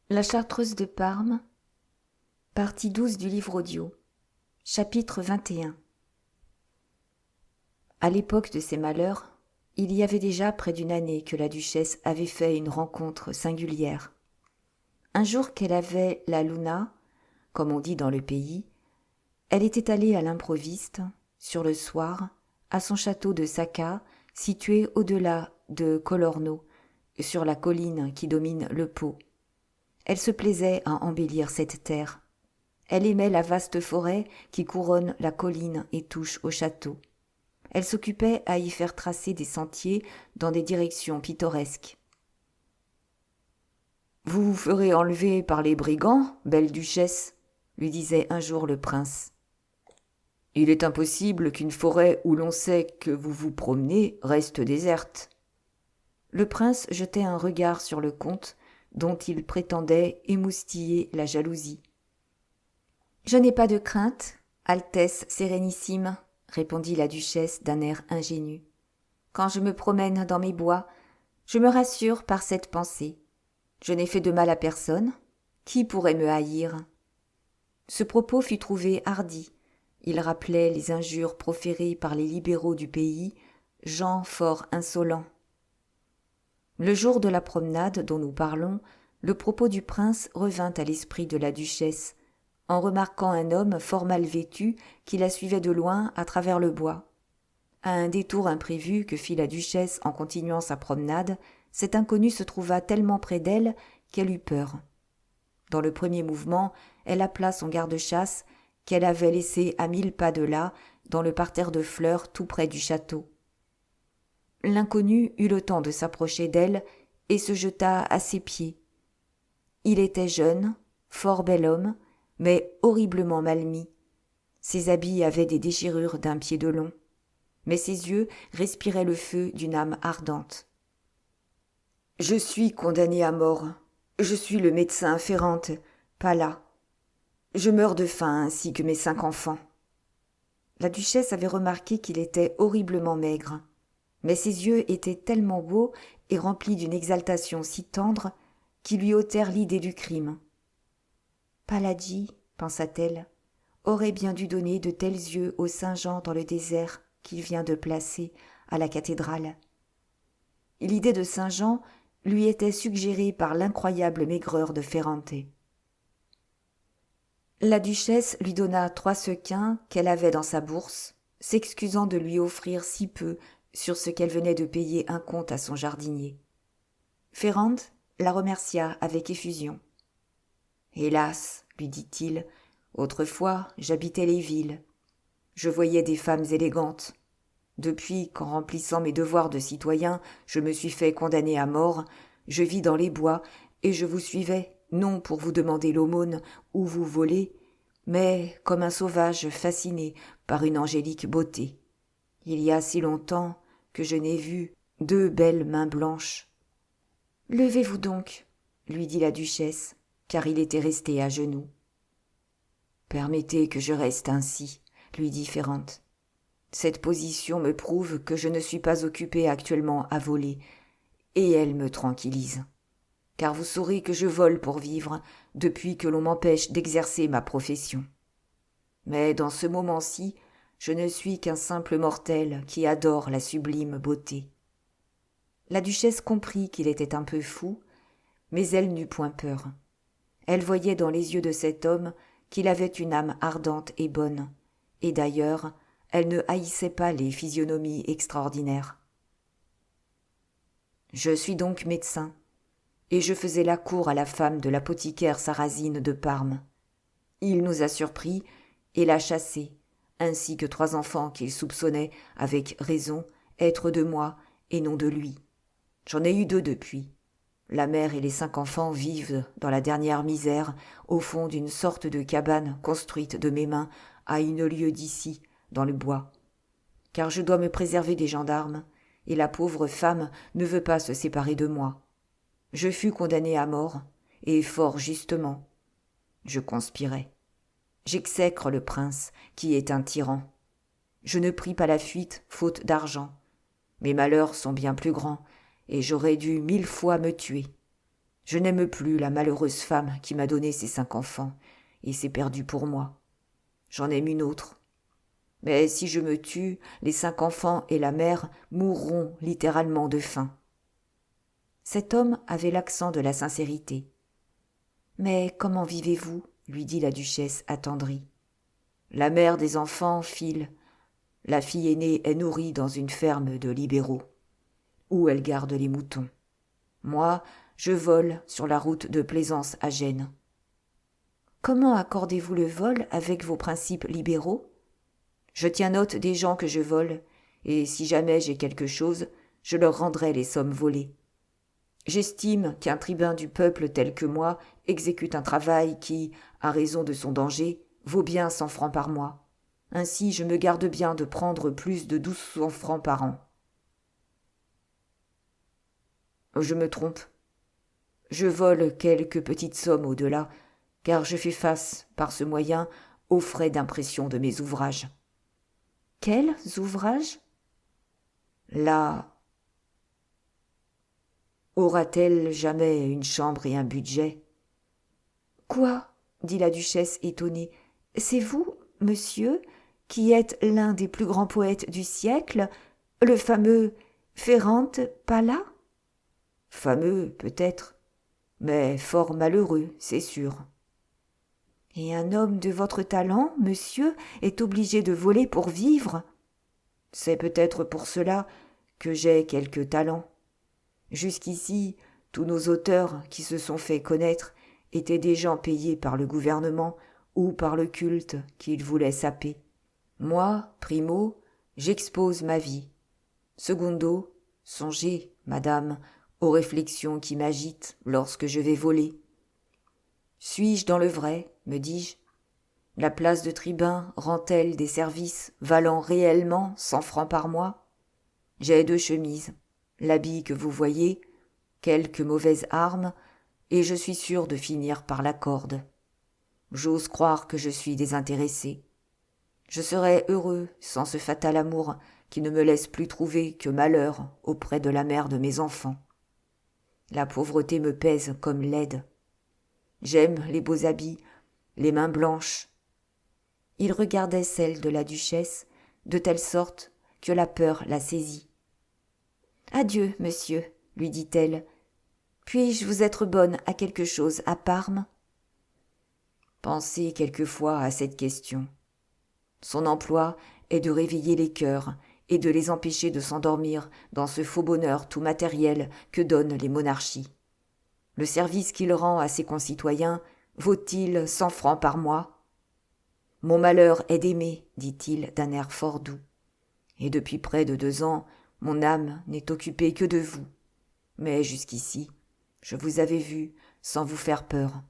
La Chartreuse de Parme, partie 12 du livre audio, chapitre 21. À l'époque de ses malheurs, il y avait déjà près d'une année que la duchesse avait fait une rencontre singulière. Un jour qu'elle avait la luna, comme on dit dans le pays, elle était allée à l'improviste, sur le soir, à son château de Sacca, situé au-delà de Colorno, sur la colline qui domine le Pô. Elle se plaisait à embellir cette terre. Elle aimait la vaste forêt qui couronne la colline et touche au château. Elle s'occupait à y faire tracer des sentiers dans des directions pittoresques. « Vous vous ferez enlever par les brigands, belle duchesse ?» lui disait un jour le prince. « Il est impossible qu'une forêt où l'on sait que vous vous promenez reste déserte. » Le prince jetait un regard sur le comte, dont il prétendait émoustiller la jalousie. « Je n'ai pas de crainte, Altesse sérénissime, » répondit la duchesse d'un air ingénu. « Quand je me promène dans mes bois, je me rassure par cette pensée. Je n'ai fait de mal à personne. Qui pourrait me haïr ?» Ce propos fut trouvé hardi. Il rappelait les injures proférées par les libéraux du pays, gens fort insolents. Le jour de la promenade dont nous parlons, le propos du prince revint à l'esprit de la duchesse, en remarquant un homme fort mal vêtu qui la suivait de loin à travers le bois. À un détour imprévu que fit la duchesse en continuant sa promenade, cet inconnu se trouva tellement près d'elle qu'elle eut peur. Dans le premier mouvement, elle appela son garde-chasse qu'elle avait laissé à 1000 pas de là, dans le parterre de fleurs tout près du château. L'inconnu eut le temps de s'approcher d'elle et se jeta à ses pieds. Il était jeune, fort bel homme, mais horriblement mal mis. Ses habits avaient des déchirures d'un pied de long, mais ses yeux respiraient le feu d'une âme ardente. « Je suis condamné à mort. Je suis le médecin Ferrante, Palla. Je meurs de faim ainsi que mes 5 enfants. » La duchesse avait remarqué qu'il était horriblement maigre, mais ses yeux étaient tellement beaux et remplis d'une exaltation si tendre qui lui ôtèrent l'idée du crime. Paladji, pensa-t-elle, aurait bien dû donner de tels yeux au Saint-Jean dans le désert qu'il vient de placer à la cathédrale. L'idée de Saint-Jean lui était suggérée par l'incroyable maigreur de Ferrante. La duchesse lui donna 3 sequins qu'elle avait dans sa bourse, s'excusant de lui offrir si peu sur ce qu'elle venait de payer un compte à son jardinier. Ferrante la remercia avec effusion. « Hélas, lui dit-il, autrefois j'habitais les villes. Je voyais des femmes élégantes. Depuis qu'en remplissant mes devoirs de citoyen, je me suis fait condamner à mort, je vis dans les bois et je vous suivais, non pour vous demander l'aumône ou vous voler, mais comme un sauvage fasciné par une angélique beauté. Il y a si longtemps que je n'ai vu 2 belles mains blanches. »« Levez-vous donc, » lui dit la duchesse, car il était resté à genoux. « Permettez que je reste ainsi, » lui dit Ferrante. « Cette position me prouve que je ne suis pas occupé actuellement à voler, et elle me tranquillise. Car vous saurez que je vole pour vivre depuis que l'on m'empêche d'exercer ma profession. Mais dans ce moment-ci, je ne suis qu'un simple mortel qui adore la sublime beauté. » La duchesse comprit qu'il était un peu fou, mais elle n'eut point peur. Elle voyait dans les yeux de cet homme qu'il avait une âme ardente et bonne, et d'ailleurs, elle ne haïssait pas les physionomies extraordinaires. « Je suis donc médecin, et je faisais la cour à la femme de l'apothicaire sarrasine de Parme. Il nous a surpris et l'a chassée, ainsi que 3 enfants qu'il soupçonnait, avec raison, être de moi et non de lui. J'en ai eu 2 depuis. La mère et les 5 enfants vivent dans la dernière misère, au fond d'une sorte de cabane construite de mes mains à 1 lieue d'ici, dans le bois. Car je dois me préserver des gendarmes, et la pauvre femme ne veut pas se séparer de moi. Je fus condamné à mort, et fort justement. Je conspirais. J'exècre le prince, qui est un tyran. Je ne pris pas la fuite, faute d'argent. Mes malheurs sont bien plus grands, et j'aurais dû 1000 fois me tuer. Je n'aime plus la malheureuse femme qui m'a donné ces 5 enfants, et s'est perdue pour moi. J'en aime une autre. Mais si je me tue, les 5 enfants et la mère mourront littéralement de faim. » Cet homme avait l'accent de la sincérité. « Mais comment vivez-vous » lui dit la duchesse attendrie. « La mère des enfants file. La fille aînée est nourrie dans une ferme de libéraux, où elle garde les moutons. Moi, je vole sur la route de Plaisance à Gênes. » « Comment accordez-vous le vol avec vos principes libéraux ? » ?»« Je tiens note des gens que je vole, et si jamais j'ai quelque chose, je leur rendrai les sommes volées. J'estime qu'un tribun du peuple tel que moi exécute un travail qui, à raison de son danger, vaut bien 100 francs par mois. Ainsi, je me garde bien de prendre plus de 1200 francs par an. » « Je me trompe. Je vole quelques petites sommes au-delà, car je fais face, par ce moyen, aux frais d'impression de mes ouvrages. »« Quels ouvrages ? » ?»« Là. Aura-t-elle jamais une chambre et un budget ? » ?»« Quoi ? » dit la duchesse étonnée. « C'est vous, monsieur, qui êtes l'un des plus grands poètes du siècle, le fameux Ferrante Palla ? » ?»« Fameux, peut-être, mais fort malheureux, c'est sûr. » « Et un homme de votre talent, monsieur, est obligé de voler pour vivre ? » ?»« C'est peut-être pour cela que j'ai quelque talent. Jusqu'ici, tous nos auteurs qui se sont fait connaître étaient des gens payés par le gouvernement ou par le culte qu'ils voulaient saper. Moi, primo, j'expose ma vie. Secundo, songez, madame, aux réflexions qui m'agitent lorsque je vais voler. Suis-je dans le vrai, me dis-je ? La place de tribun rend-elle des services valant réellement 100 francs par mois ? J'ai 2 chemises, l'habit que vous voyez, quelques mauvaises armes, et je suis sûr de finir par la corde. J'ose croire que je suis désintéressé. Je serais heureux sans ce fatal amour qui ne me laisse plus trouver que malheur auprès de la mère de mes enfants. La pauvreté me pèse comme l'aide. J'aime les beaux habits, les mains blanches. » Il regardait celle de la duchesse de telle sorte que la peur la saisit. « Adieu, monsieur, » lui dit-elle. « Puis-je vous être bonne à quelque chose à Parme ?» Pensez quelquefois à cette question. Son emploi est de réveiller les cœurs et de les empêcher de s'endormir dans ce faux bonheur tout matériel que donnent les monarchies. Le service qu'il rend à ses concitoyens vaut-il 100 francs par mois ? Mon malheur est d'aimer, dit-il d'un air fort doux. Et depuis près de 2 ans, mon âme n'est occupée que de vous. Mais jusqu'ici, je vous avais vu sans vous faire peur.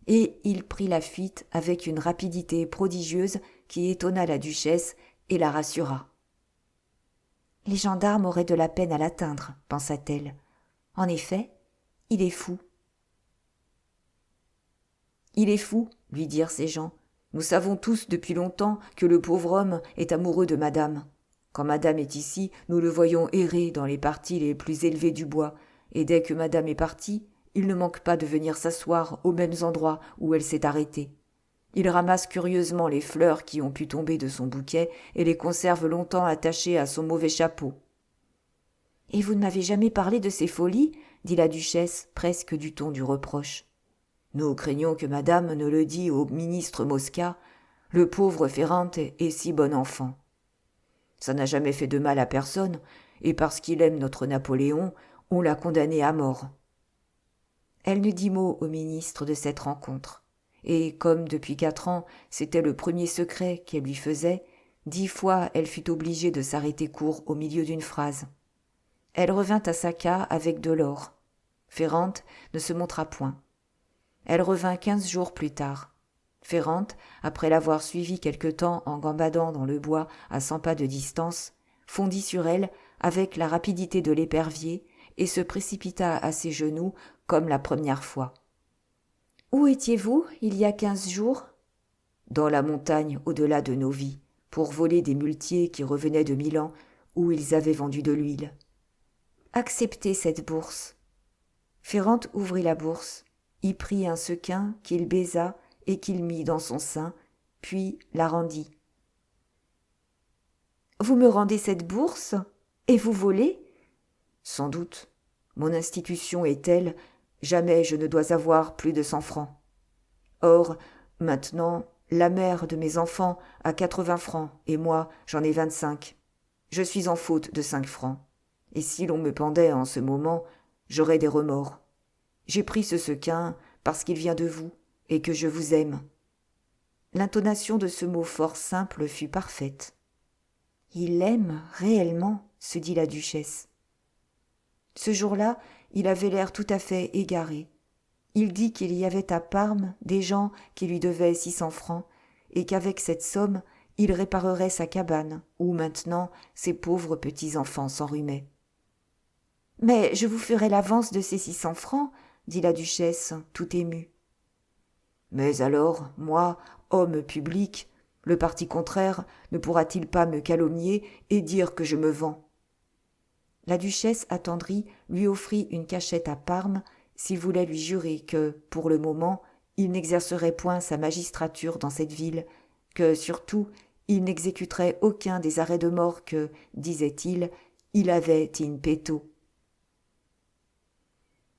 Et il prit la fuite avec une rapidité prodigieuse qui étonna la duchesse et la rassura. « Les gendarmes auraient de la peine à l'atteindre, pensa-t-elle. En effet, il est fou. »« Il est fou, lui dirent ces gens. Nous savons tous depuis longtemps que le pauvre homme est amoureux de madame. Quand madame est ici, nous le voyons errer dans les parties les plus élevées du bois, et dès que madame est partie, il ne manque pas de venir s'asseoir aux mêmes endroits où elle s'est arrêtée. Il ramasse curieusement les fleurs qui ont pu tomber de son bouquet et les conserve longtemps attachées à son mauvais chapeau. »« Et vous ne m'avez jamais parlé de ces folies ?» dit la duchesse, presque du ton du reproche. « Nous craignons que madame ne le dît au ministre Mosca. Le pauvre Ferrante est si bon enfant. Ça n'a jamais fait de mal à personne, et parce qu'il aime notre Napoléon, on l'a condamné à mort. » Elle ne dit mot au ministre de cette rencontre. Et comme depuis 4 ans, c'était le premier secret qu'elle lui faisait, 10 fois elle fut obligée de s'arrêter court au milieu d'une phrase. Elle revint à Sacca avec de l'or. Ferrante ne se montra point. Elle revint 15 jours plus tard. Ferrante, après l'avoir suivie quelque temps en gambadant dans le bois à 100 pas de distance, fondit sur elle avec la rapidité de l'épervier et se précipita à ses genoux comme la première fois. « Où étiez-vous il y a 15 jours ? » ?»« Dans la montagne au-delà de nos vies, pour voler des muletiers qui revenaient de Milan, où ils avaient vendu de l'huile. »« Acceptez cette bourse. » Ferrante ouvrit la bourse, y prit un sequin qu'il baisa et qu'il mit dans son sein, puis la rendit. « Vous me rendez cette bourse et vous volez ?»« Sans doute. Mon institution est telle, jamais je ne dois avoir plus de 100 francs. Or, maintenant, la mère de mes enfants a 80 francs et moi, j'en ai 25. Je suis en faute de 5 francs. Et si l'on me pendait en ce moment, j'aurais des remords. J'ai pris ce sequin parce qu'il vient de vous et que je vous aime. » L'intonation de ce mot fort simple fut parfaite. « Il aime réellement ?» se dit la duchesse. Ce jour-là, il avait l'air tout à fait égaré. Il dit qu'il y avait à Parme des gens qui lui devaient 600 francs et qu'avec cette somme, il réparerait sa cabane où maintenant ses pauvres petits-enfants s'enrhumaient. « Mais je vous ferai l'avance de ces 600 francs, dit la duchesse, tout émue. « Mais alors, moi, homme public, le parti contraire ne pourra-t-il pas me calomnier et dire que je me vends ?» La duchesse, attendrie, lui offrit une cachette à Parme s'il voulait lui jurer que, pour le moment, il n'exercerait point sa magistrature dans cette ville, que, surtout, il n'exécuterait aucun des arrêts de mort que, disait-il, il avait in petto.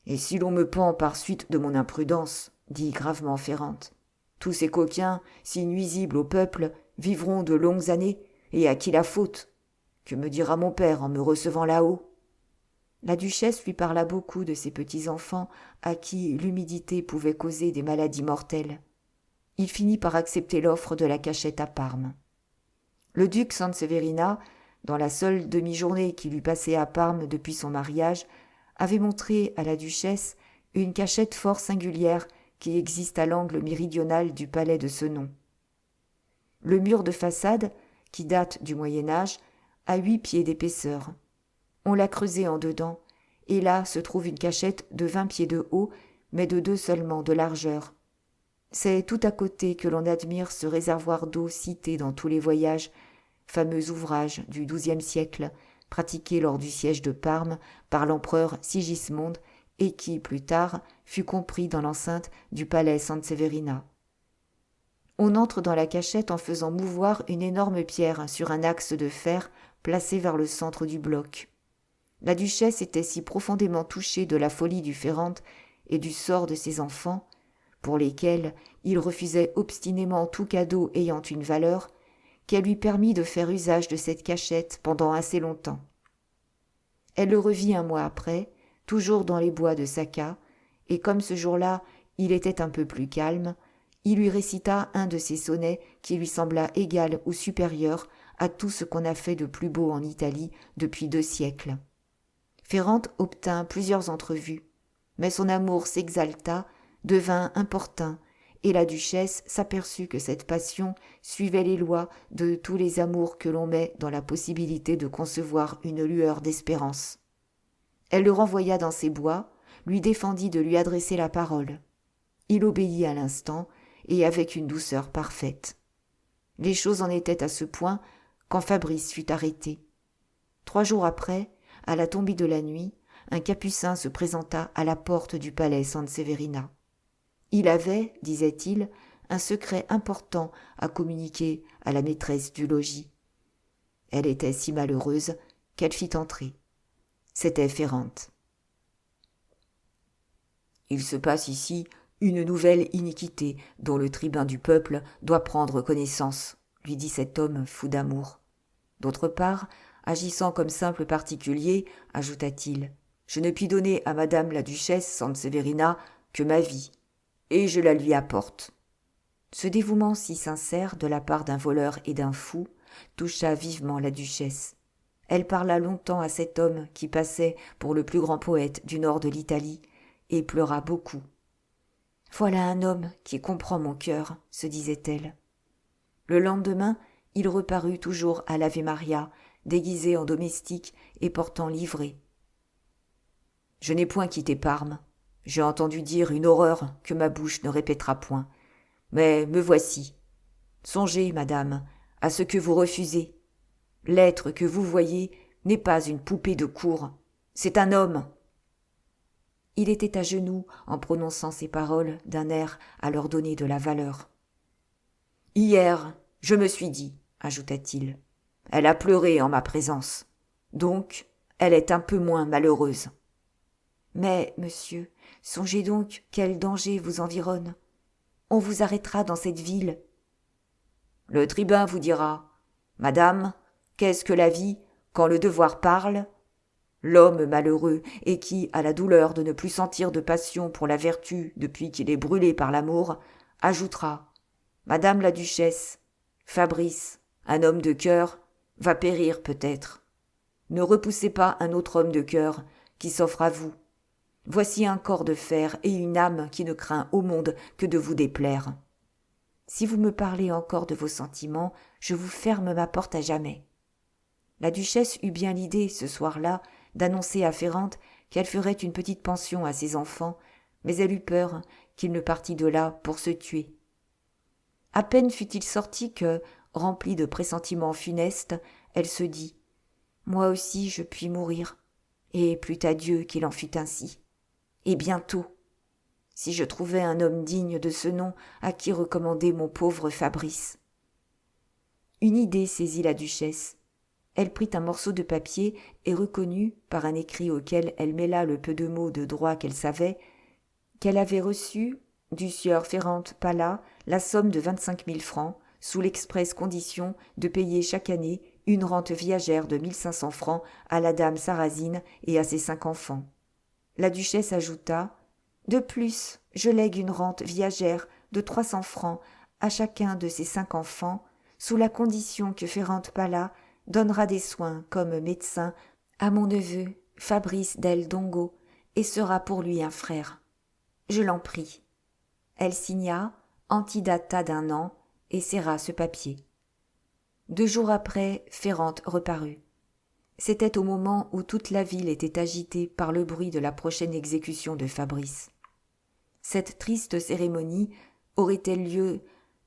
« Et si l'on me pend par suite de mon imprudence, dit gravement Ferrante, tous ces coquins, si nuisibles au peuple, vivront de longues années, et à qui la faute ? Que me dira mon père en me recevant là-haut ?» La duchesse lui parla beaucoup de ses petits-enfants à qui l'humidité pouvait causer des maladies mortelles. Il finit par accepter l'offre de la cachette à Parme. Le duc Sanseverina, dans la seule demi-journée qu'il eût passée à Parme depuis son mariage, avait montré à la duchesse une cachette fort singulière qui existe à l'angle méridional du palais de ce nom. Le mur de façade, qui date du Moyen-Âge, a 8 pieds d'épaisseur. On l'a creusé en dedans, et là se trouve une cachette de 20 pieds de haut, mais de 2 seulement de largeur. C'est tout à côté que l'on admire ce réservoir d'eau cité dans tous les voyages, fameux ouvrage du XIIe siècle, pratiqué lors du siège de Parme par l'empereur Sigismonde et qui, plus tard, fut compris dans l'enceinte du palais Sanseverina. On entre dans la cachette en faisant mouvoir une énorme pierre sur un axe de fer placé vers le centre du bloc. La duchesse était si profondément touchée de la folie du Ferrante et du sort de ses enfants, pour lesquels il refusait obstinément tout cadeau ayant une valeur, qu'elle lui permit de faire usage de cette cachette pendant assez longtemps. Elle le revit un mois après, toujours dans les bois de Sacca, et comme ce jour-là il était un peu plus calme, il lui récita un de ses sonnets qui lui sembla égal ou supérieur à tout ce qu'on a fait de plus beau en Italie depuis 2 siècles. Ferrante obtint plusieurs entrevues, mais son amour s'exalta, devint importun, et la duchesse s'aperçut que cette passion suivait les lois de tous les amours que l'on met dans la possibilité de concevoir une lueur d'espérance. Elle le renvoya dans ses bois, lui défendit de lui adresser la parole. Il obéit à l'instant, et avec une douceur parfaite. Les choses en étaient à ce point quand Fabrice fut arrêté. 3 jours après, à la tombée de la nuit, un capucin se présenta à la porte du palais Sanseverina. Il avait, disait-il, un secret important à communiquer à la maîtresse du logis. Elle était si malheureuse qu'elle fit entrer. C'était Ferrante. « Il se passe ici une nouvelle iniquité dont le tribun du peuple doit prendre connaissance, » lui dit cet homme fou d'amour. D'autre part, agissant comme simple particulier, ajouta-t-il, « Je ne puis donner à madame la duchesse Sanseverina que ma vie, et je la lui apporte. » Ce dévouement si sincère de la part d'un voleur et d'un fou toucha vivement la duchesse. Elle parla longtemps à cet homme qui passait pour le plus grand poète du nord de l'Italie et pleura beaucoup. « Voilà un homme qui comprend mon cœur, » se disait-elle. Le lendemain, il reparut toujours à l'Ave Maria, déguisé en domestique et portant livrée. « Je n'ai point quitté Parme. J'ai entendu dire une horreur que ma bouche ne répétera point. Mais me voici. Songez, madame, à ce que vous refusez. L'être que vous voyez n'est pas une poupée de cour, c'est un homme. » Il était à genoux en prononçant ces paroles d'un air à leur donner de la valeur. « Hier, je me suis dit, ajouta-t-il, elle a pleuré en ma présence. Donc, elle est un peu moins malheureuse. Mais, monsieur, songez donc quel danger vous environne. On vous arrêtera dans cette ville. Le tribun vous dira, Madame, qu'est-ce que la vie quand le devoir parle ? L'homme malheureux et qui a la douleur de ne plus sentir de passion pour la vertu depuis qu'il est brûlé par l'amour, ajoutera, Madame la duchesse, Fabrice, un homme de cœur, va périr peut-être. Ne repoussez pas un autre homme de cœur qui s'offre à vous. Voici un corps de fer et une âme qui ne craint au monde que de vous déplaire. Si vous me parlez encore de vos sentiments, je vous ferme ma porte à jamais. » La duchesse eut bien l'idée, ce soir-là, d'annoncer à Ferrante qu'elle ferait une petite pension à ses enfants, mais elle eut peur qu'il ne partît de là pour se tuer. À peine fut-il sorti que, remplie de pressentiments funestes, elle se dit « Moi aussi je puis mourir, et plût à Dieu qu'il en fût ainsi. Et bientôt, si je trouvais un homme digne de ce nom à qui recommander mon pauvre Fabrice. » Une idée saisit la duchesse. Elle prit un morceau de papier et reconnut, par un écrit auquel elle mêla le peu de mots de droit qu'elle savait, qu'elle avait reçu du sieur Ferrante Pala la somme de 25 000 francs, sous l'expresse condition de payer chaque année une rente viagère de 1500 francs à la dame Sarrasine et à ses 5 enfants. La duchesse ajouta « De plus, je lègue une rente viagère de 300 francs à chacun de ses 5 enfants, sous la condition que Ferrante Pala donnera des soins comme médecin à mon neveu Fabrice del Dongo et sera pour lui un frère. Je l'en prie. » Elle signa, antidata d'1 an, et serra ce papier. 2 jours après, Ferrante reparut. C'était au moment où toute la ville était agitée par le bruit de la prochaine exécution de Fabrice. Cette triste cérémonie aurait-elle lieu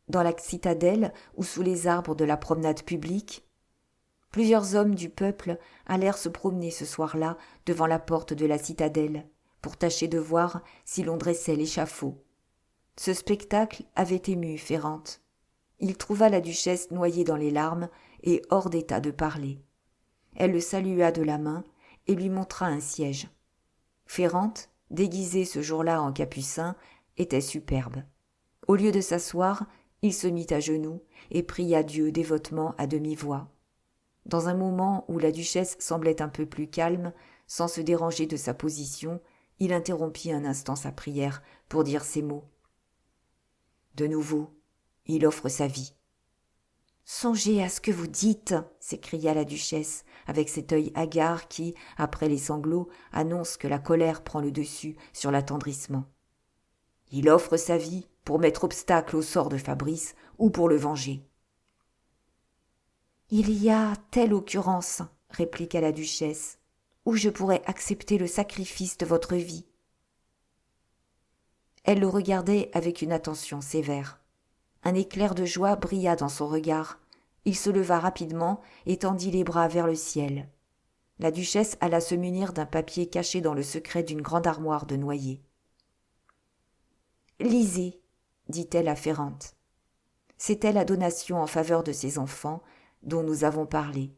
dans la citadelle ou sous les arbres de la promenade publique ? Plusieurs hommes du peuple allèrent se promener ce soir-là devant la porte de la citadelle pour tâcher de voir si l'on dressait l'échafaud. Ce spectacle avait ému Ferrante. Il trouva la duchesse noyée dans les larmes et hors d'état de parler. Elle le salua de la main et lui montra un siège. Ferrante, déguisée ce jour-là en capucin, était superbe. Au lieu de s'asseoir, il se mit à genoux et pria Dieu dévotement à demi-voix. Dans un moment où la duchesse semblait un peu plus calme, sans se déranger de sa position, il interrompit un instant sa prière pour dire ces mots. De nouveau, il offre sa vie. « Songez à ce que vous dites !» s'écria la duchesse, avec cet œil hagard qui, après les sanglots, annonce que la colère prend le dessus sur l'attendrissement. « Il offre sa vie pour mettre obstacle au sort de Fabrice ou pour le venger. »« Il y a telle occurrence, » répliqua la duchesse, « où je pourrais accepter le sacrifice de votre vie. » Elle le regardait avec une attention sévère. Un éclair de joie brilla dans son regard. Il se leva rapidement et tendit les bras vers le ciel. La duchesse alla se munir d'un papier caché dans le secret d'une grande armoire de noyer. « Lisez, » dit-elle à Ferrante. C'était la donation en faveur de ses enfants dont nous avons parlé.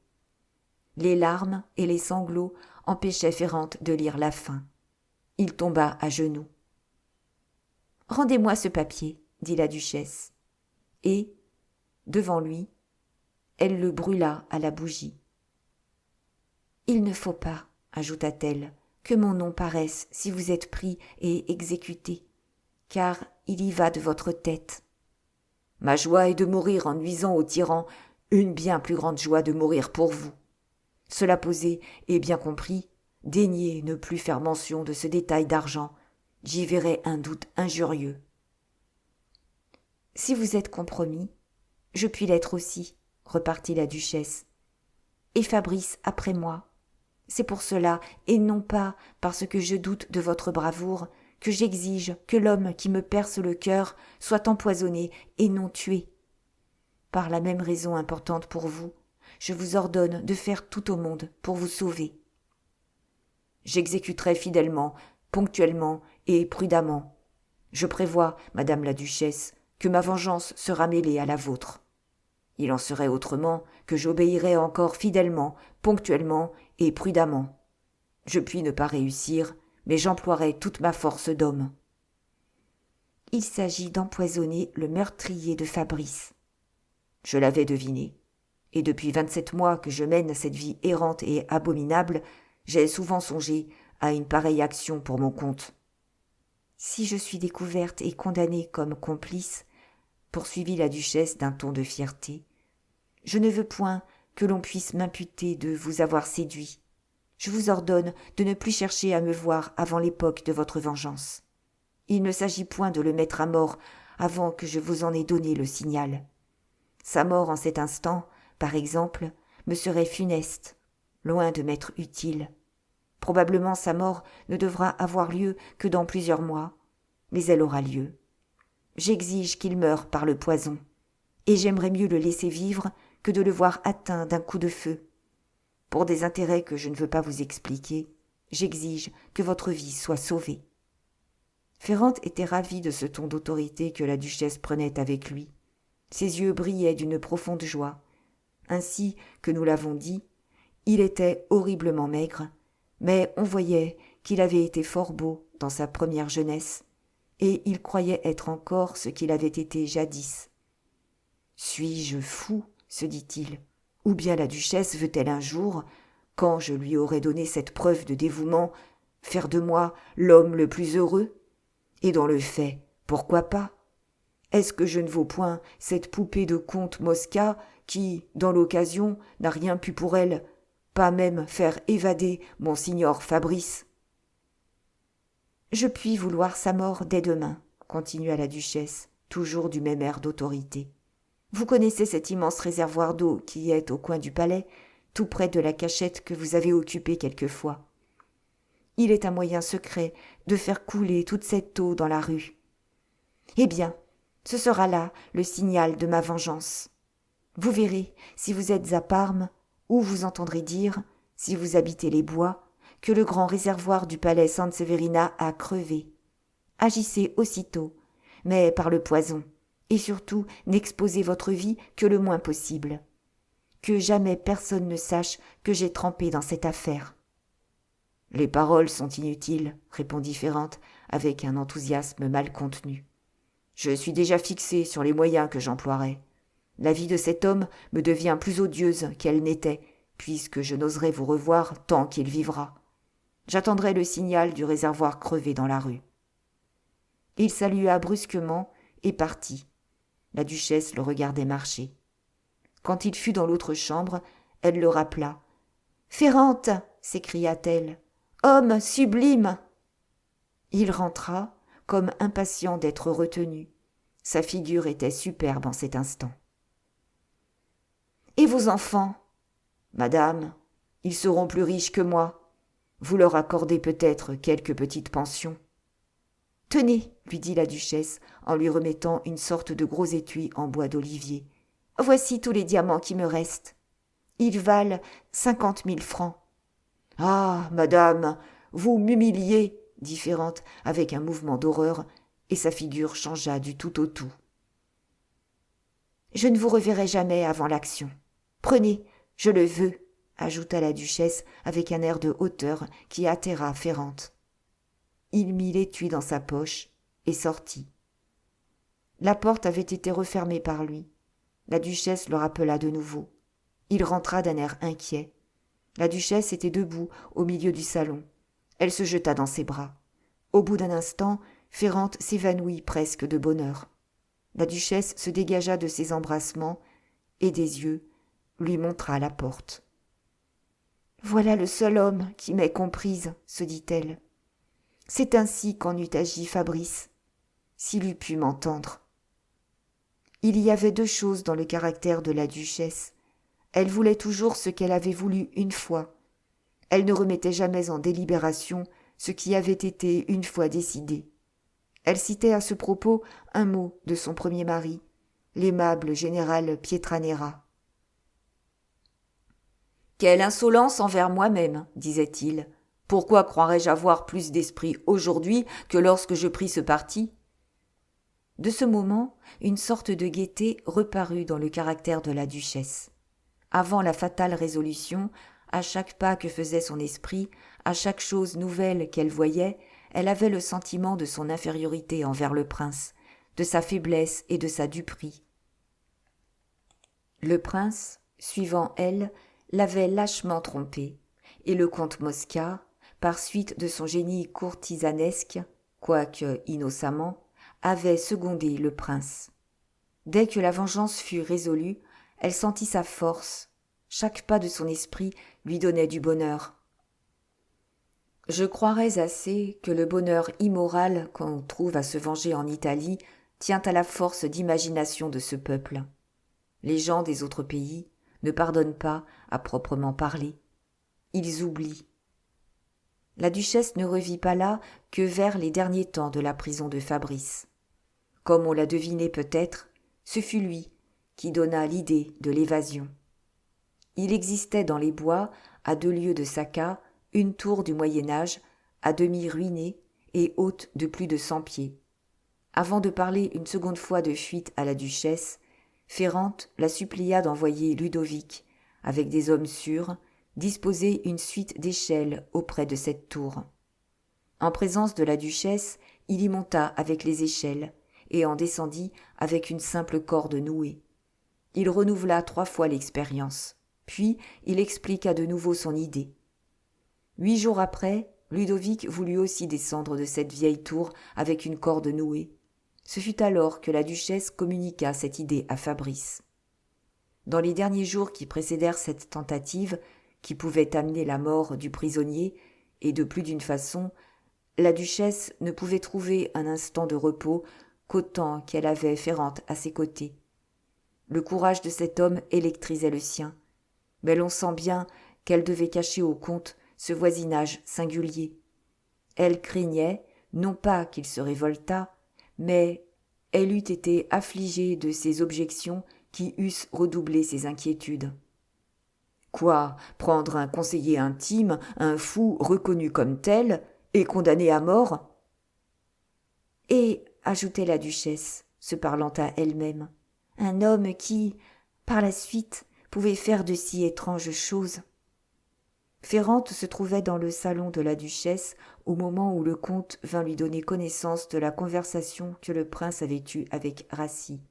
Les larmes et les sanglots empêchaient Ferrante de lire la fin. Il tomba à genoux. « Rendez-moi ce papier, » dit la duchesse. Et, devant lui, elle le brûla à la bougie. « Il ne faut pas, » ajouta-t-elle, « que mon nom paraisse si vous êtes pris et exécuté, car il y va de votre tête. Ma joie est de mourir en nuisant au tyran, une bien plus grande joie de mourir pour vous. Cela posé et bien compris, daignez ne plus faire mention de ce détail d'argent, j'y verrai un doute injurieux. » « Si vous êtes compromis, je puis l'être aussi, » repartit la duchesse. « Et Fabrice après moi. C'est pour cela, et non pas parce que je doute de votre bravoure, que j'exige que l'homme qui me perce le cœur soit empoisonné et non tué. Par la même raison importante pour vous, je vous ordonne de faire tout au monde pour vous sauver. » « J'exécuterai fidèlement ponctuellement et prudemment. Je prévois, madame la duchesse, que ma vengeance sera mêlée à la vôtre. Il en serait autrement que j'obéirais encore fidèlement, ponctuellement et prudemment. Je puis ne pas réussir, mais j'emploierai toute ma force d'homme. Il s'agit d'empoisonner le meurtrier de Fabrice. Je l'avais deviné, et depuis 27 mois que je mène cette vie errante et abominable, j'ai souvent songé à une pareille action pour mon compte. Si je suis découverte et condamnée comme complice, poursuivit la duchesse d'un ton de fierté, je ne veux point que l'on puisse m'imputer de vous avoir séduit. Je vous ordonne de ne plus chercher à me voir avant l'époque de votre vengeance. Il ne s'agit point de le mettre à mort avant que je vous en ai donné le signal. Sa mort en cet instant, par exemple, me serait funeste, loin de m'être utile. Probablement sa mort ne devra avoir lieu que dans plusieurs mois, mais elle aura lieu. J'exige qu'il meure par le poison, et j'aimerais mieux le laisser vivre que de le voir atteint d'un coup de feu. Pour des intérêts que je ne veux pas vous expliquer, j'exige que votre vie soit sauvée. Ferrante était ravie de ce ton d'autorité que la duchesse prenait avec lui. Ses yeux brillaient d'une profonde joie. Ainsi que nous l'avons dit, il était horriblement maigre, mais on voyait qu'il avait été fort beau dans sa première jeunesse, et il croyait être encore ce qu'il avait été jadis. « Suis-je fou ?» se dit-il. « Ou bien la duchesse veut-elle un jour, quand je lui aurai donné cette preuve de dévouement, faire de moi l'homme le plus heureux ? Et dans le fait, pourquoi pas ? Est-ce que je ne vaux point cette poupée de comte Mosca qui, dans l'occasion, n'a rien pu pour elle, pas même faire évader monseigneur Fabrice ? Je puis vouloir sa mort dès demain, continua la duchesse, toujours du même air d'autorité. Vous connaissez cet immense réservoir d'eau qui est au coin du palais, tout près de la cachette que vous avez occupée quelquefois. Il est un moyen secret de faire couler toute cette eau dans la rue. Eh bien, ce sera là le signal de ma vengeance. Vous verrez, si vous êtes à Parme, ou vous entendrez dire, si vous habitez les bois, que le grand réservoir du palais Sanseverina a crevé. Agissez aussitôt, mais par le poison, et surtout n'exposez votre vie que le moins possible. Que jamais personne ne sache que j'ai trempé dans cette affaire. « Les paroles sont inutiles, » répondit Ferrante avec un enthousiasme mal contenu. « Je suis déjà fixé sur les moyens que j'emploierai. La vie de cet homme me devient plus odieuse qu'elle n'était, puisque je n'oserai vous revoir tant qu'il vivra. J'attendrai le signal du réservoir crevé dans la rue. » Il salua brusquement et partit. La duchesse le regardait marcher. Quand il fut dans l'autre chambre, elle le rappela. « Ferrante !» s'écria-t-elle. « Homme sublime !» Il rentra, comme impatient d'être retenu. Sa figure était superbe en cet instant. « Et vos enfants ?»« Madame, ils seront plus riches que moi. Vous leur accordez peut-être quelques petites pensions. »« Tenez, lui dit la duchesse, en lui remettant une sorte de gros étui en bois d'olivier. Voici tous les diamants qui me restent. Ils valent 50 000 francs. »« Ah, madame, vous m'humiliez, » dit Ferrante avec un mouvement d'horreur, et sa figure changea du tout au tout. « Je ne vous reverrai jamais avant l'action. Prenez, je le veux, » ajouta la duchesse avec un air de hauteur qui atterra Ferrante. Il mit l'étui dans sa poche et sortit. La porte avait été refermée par lui. La duchesse le rappela de nouveau. Il rentra d'un air inquiet. La duchesse était debout au milieu du salon. Elle se jeta dans ses bras. Au bout d'un instant, Ferrante s'évanouit presque de bonheur. La duchesse se dégagea de ses embrassements et des yeux lui montra la porte. « Voilà le seul homme qui m'ait comprise, » se dit-elle. « C'est ainsi qu'en eût agi Fabrice, s'il eût pu m'entendre. » Il y avait deux choses dans le caractère de la duchesse. Elle voulait toujours ce qu'elle avait voulu une fois. Elle ne remettait jamais en délibération ce qui avait été une fois décidé. Elle citait à ce propos un mot de son premier mari, l'aimable général Pietranera. « Quelle insolence envers moi-même, disait-il. Pourquoi croirais-je avoir plus d'esprit aujourd'hui que lorsque je pris ce parti ?» De ce moment, une sorte de gaieté reparut dans le caractère de la duchesse. Avant la fatale résolution, à chaque pas que faisait son esprit, à chaque chose nouvelle qu'elle voyait, elle avait le sentiment de son infériorité envers le prince, de sa faiblesse et de sa duperie. Le prince, suivant elle, l'avait lâchement trompée, et le comte Mosca, par suite de son génie courtisanesque, quoique innocemment, avait secondé le prince. Dès que la vengeance fut résolue, elle sentit sa force. Chaque pas de son esprit lui donnait du bonheur. Je croirais assez que le bonheur immoral qu'on trouve à se venger en Italie tient à la force d'imagination de ce peuple. Les gens des autres pays ne pardonnent pas à proprement parler. Ils oublient. La duchesse ne revit pas là que vers les derniers temps de la prison de Fabrice. Comme on l'a deviné peut-être, ce fut lui qui donna l'idée de l'évasion. Il existait dans les bois, à 2 lieues de Sacca, une tour du Moyen-Âge, à demi ruinée et haute de plus de 100 pieds. Avant de parler une seconde fois de fuite à la duchesse, Ferrante la supplia d'envoyer Ludovic, avec des hommes sûrs, disposer une suite d'échelles auprès de cette tour. En présence de la duchesse, il y monta avec les échelles, et en descendit avec une simple corde nouée. Il renouvela 3 fois l'expérience, puis il expliqua de nouveau son idée. 8 jours après, Ludovic voulut aussi descendre de cette vieille tour avec une corde nouée. Ce fut alors que la duchesse communiqua cette idée à Fabrice. Dans les derniers jours qui précédèrent cette tentative, qui pouvait amener la mort du prisonnier, et de plus d'une façon, la duchesse ne pouvait trouver un instant de repos qu'autant qu'elle avait Ferrante à ses côtés. Le courage de cet homme électrisait le sien, mais l'on sent bien qu'elle devait cacher au comte ce voisinage singulier. Elle craignait, non pas qu'il se révoltât, mais elle eût été affligée de ces objections qui eussent redoublé ses inquiétudes. Quoi, prendre un conseiller intime, un fou reconnu comme tel, et condamné à mort ? Et, ajoutait la duchesse, se parlant à elle-même, un homme qui, par la suite, pouvait faire de si étranges choses. Ferrante se trouvait dans le salon de la duchesse au moment où le comte vint lui donner connaissance de la conversation que le prince avait eue avec Rassi.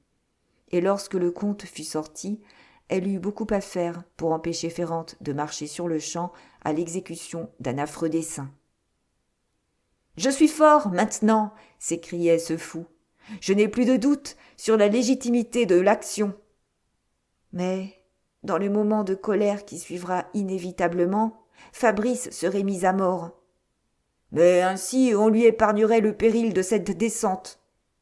Et lorsque le comte fut sorti, elle eut beaucoup à faire pour empêcher Ferrante de marcher sur-le-champ à l'exécution d'un affreux dessein. « Je suis fort, maintenant !» s'écriait ce fou. « Je n'ai plus de doute sur la légitimité de l'action. » Mais, dans le moment de colère qui suivra inévitablement, Fabrice serait mis à mort. Mais ainsi on lui épargnerait le péril de cette descente.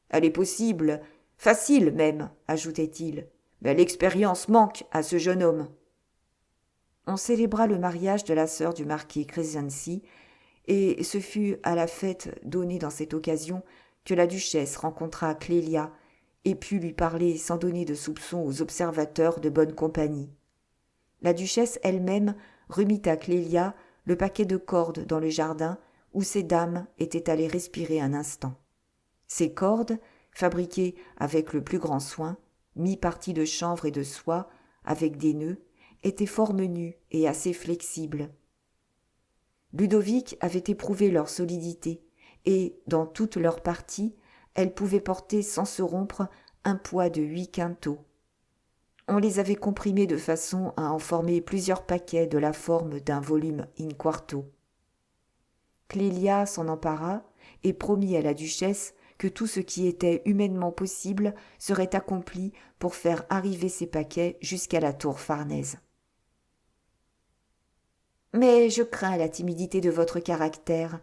Elle est possible, facile même, ajoutait-il, mais l'expérience manque à ce jeune homme. On célébra le mariage de la sœur du marquis Crescenzi, et ce fut à la fête donnée dans cette occasion que la duchesse rencontra Clélia et put lui parler sans donner de soupçons aux observateurs de bonne compagnie. La duchesse elle-même remit à Clélia le paquet de cordes dans le jardin où ces dames étaient allées respirer un instant. Ces cordes, fabriquées avec le plus grand soin, mi-parties de chanvre et de soie, avec des nœuds, étaient fort menues et assez flexibles. Ludovic avait éprouvé leur solidité, et, dans toutes leurs parties, elles pouvaient porter sans se rompre un poids de 8 quintaux. On les avait comprimées de façon à en former plusieurs paquets de la forme d'un volume in quarto. Clélia s'en empara et promit à la duchesse que tout ce qui était humainement possible serait accompli pour faire arriver ces paquets jusqu'à la tour Farnèse. « Mais je crains la timidité de votre caractère,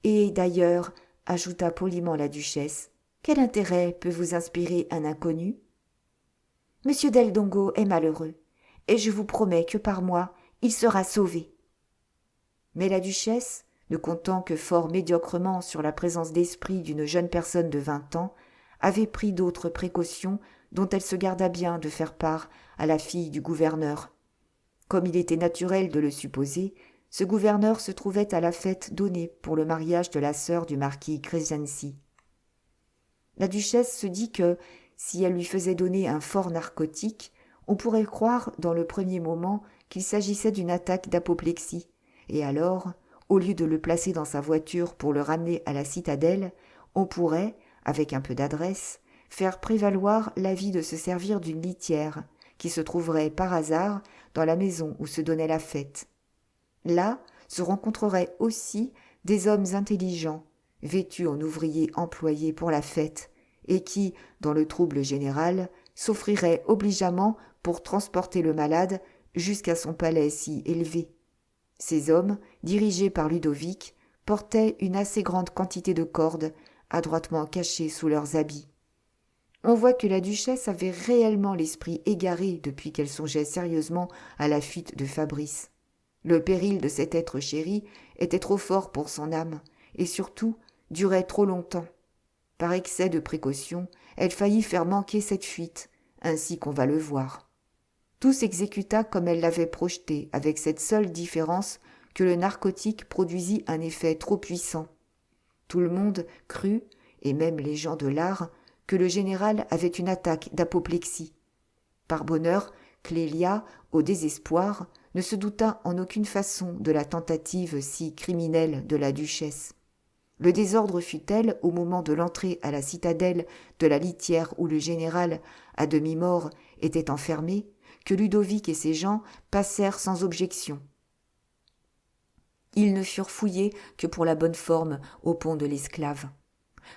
et d'ailleurs, ajouta poliment la duchesse, quel intérêt peut vous inspirer un inconnu ? Monsieur Del Dongo est malheureux, et je vous promets que par moi, il sera sauvé. » Mais la duchesse, ne comptant que fort médiocrement sur la présence d'esprit d'une jeune personne de 20 ans, avait pris d'autres précautions dont elle se garda bien de faire part à la fille du gouverneur. Comme il était naturel de le supposer, ce gouverneur se trouvait à la fête donnée pour le mariage de la sœur du marquis Crescenzi. La duchesse se dit que, si elle lui faisait donner un fort narcotique, on pourrait croire dans le premier moment qu'il s'agissait d'une attaque d'apoplexie, et alors, au lieu de le placer dans sa voiture pour le ramener à la citadelle, on pourrait, avec un peu d'adresse, faire prévaloir l'avis de se servir d'une litière, qui se trouverait par hasard dans la maison où se donnait la fête. Là se rencontreraient aussi des hommes intelligents, vêtus en ouvriers employés pour la fête, et qui, dans le trouble général, s'offriraient obligeamment pour transporter le malade jusqu'à son palais si élevé. Ces hommes, dirigés par Ludovic, portaient une assez grande quantité de cordes, adroitement cachées sous leurs habits. On voit que la duchesse avait réellement l'esprit égaré depuis qu'elle songeait sérieusement à la fuite de Fabrice. Le péril de cet être chéri était trop fort pour son âme, et surtout durait trop longtemps. Par excès de précaution, elle faillit faire manquer cette fuite, ainsi qu'on va le voir. Tout s'exécuta comme elle l'avait projeté, avec cette seule différence que le narcotique produisit un effet trop puissant. Tout le monde crut, et même les gens de l'art, que le général avait une attaque d'apoplexie. Par bonheur, Clélia, au désespoir, ne se douta en aucune façon de la tentative si criminelle de la duchesse. Le désordre fut tel, au moment de l'entrée à la citadelle de la litière où le général, à demi-mort, était enfermé, que Ludovic et ses gens passèrent sans objection. Ils ne furent fouillés que pour la bonne forme au pont de l'Esclave.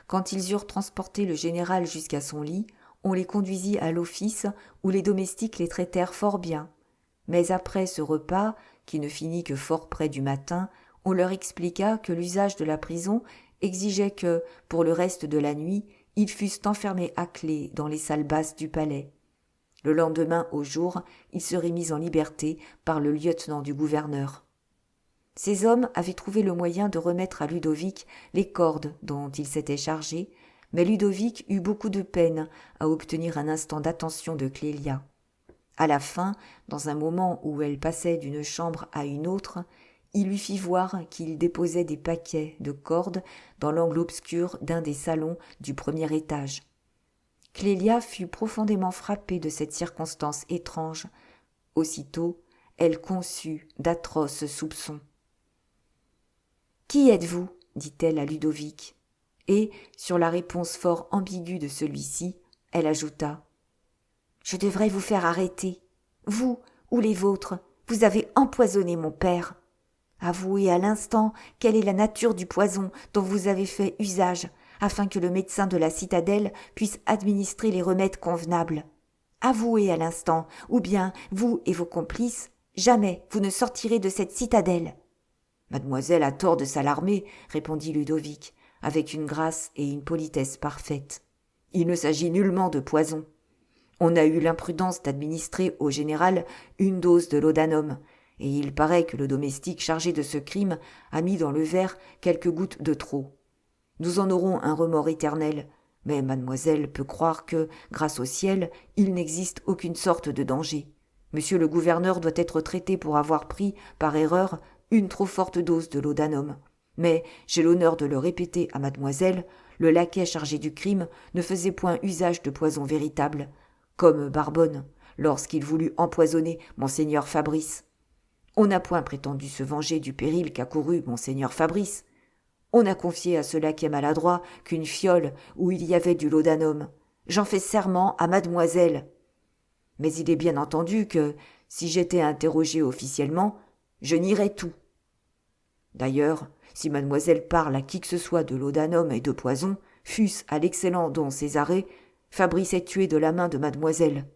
Quand ils eurent transporté le général jusqu'à son lit, on les conduisit à l'office où les domestiques les traitèrent fort bien. Mais après ce repas, qui ne finit que fort près du matin, on leur expliqua que l'usage de la prison exigeait que, pour le reste de la nuit, ils fussent enfermés à clé dans les salles basses du palais. Le lendemain au jour, ils seraient mis en liberté par le lieutenant du gouverneur. Ces hommes avaient trouvé le moyen de remettre à Ludovic les cordes dont il s'était chargé, mais Ludovic eut beaucoup de peine à obtenir un instant d'attention de Clélia. À la fin, dans un moment où elle passait d'une chambre à une autre, il lui fit voir qu'il déposait des paquets de cordes dans l'angle obscur d'un des salons du premier étage. Clélia fut profondément frappée de cette circonstance étrange. Aussitôt, elle conçut d'atroces soupçons. « Qui êtes-vous » dit-elle à Ludovic. Et, sur la réponse fort ambiguë de celui-ci, elle ajouta « Je devrais vous faire arrêter. Vous ou les vôtres, vous avez empoisonné mon père. Avouez à l'instant quelle est la nature du poison dont vous avez fait usage, afin que le médecin de la citadelle puisse administrer les remèdes convenables. Avouez à l'instant, ou bien, vous et vos complices, jamais vous ne sortirez de cette citadelle. » « Mademoiselle a tort de s'alarmer, » répondit Ludovic, avec une grâce et une politesse parfaites. « Il ne s'agit nullement de poison. On a eu l'imprudence d'administrer au général une dose de laudanum, et il paraît que le domestique chargé de ce crime a mis dans le verre quelques gouttes de trop. Nous en aurons un remords éternel, mais mademoiselle peut croire que, grâce au ciel, il n'existe aucune sorte de danger. Monsieur le gouverneur doit être traité pour avoir pris, par erreur, une trop forte dose de laudanum. Mais j'ai l'honneur de le répéter à mademoiselle, le laquais chargé du crime ne faisait point usage de poison véritable, comme Barbonne, lorsqu'il voulut empoisonner monseigneur Fabrice. On n'a point prétendu se venger du péril qu'a couru monseigneur Fabrice. On a confié à ce laquais maladroit qu'une fiole où il y avait du laudanum. J'en fais serment à mademoiselle. Mais il est bien entendu que, si j'étais interrogé officiellement, je nierais tout. D'ailleurs, si mademoiselle parle à qui que ce soit de laudanum et de poison, fût-ce à l'excellent don Césarée, Fabrice est tué de la main de mademoiselle.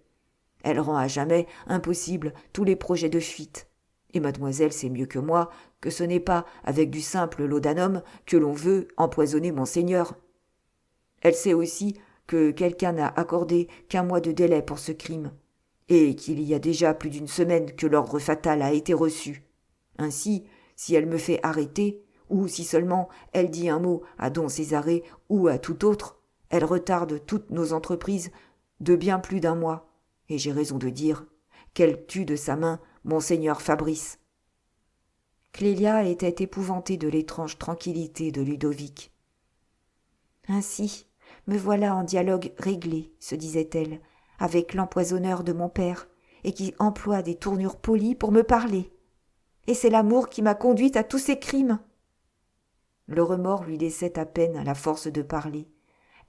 Elle rend à jamais impossible tous les projets de fuite. Et mademoiselle sait mieux que moi que ce n'est pas avec du simple laudanum que l'on veut empoisonner monseigneur. Elle sait aussi que quelqu'un n'a accordé qu'1 mois de délai pour ce crime, et qu'il y a déjà plus d'1 semaine que l'ordre fatal a été reçu. Ainsi, si elle me fait arrêter, ou si seulement elle dit un mot à don Césarée ou à tout autre, elle retarde toutes nos entreprises de bien plus d'1 mois, et j'ai raison de dire qu'elle tue de sa main monseigneur Fabrice. Clélia était épouvantée de l'étrange tranquillité de Ludovic. « Ainsi, me voilà en dialogue réglé, se disait-elle, avec l'empoisonneur de mon père, et qui emploie des tournures polies pour me parler. Et c'est l'amour qui m'a conduite à tous ces crimes. » Le remords lui laissait à peine la force de parler.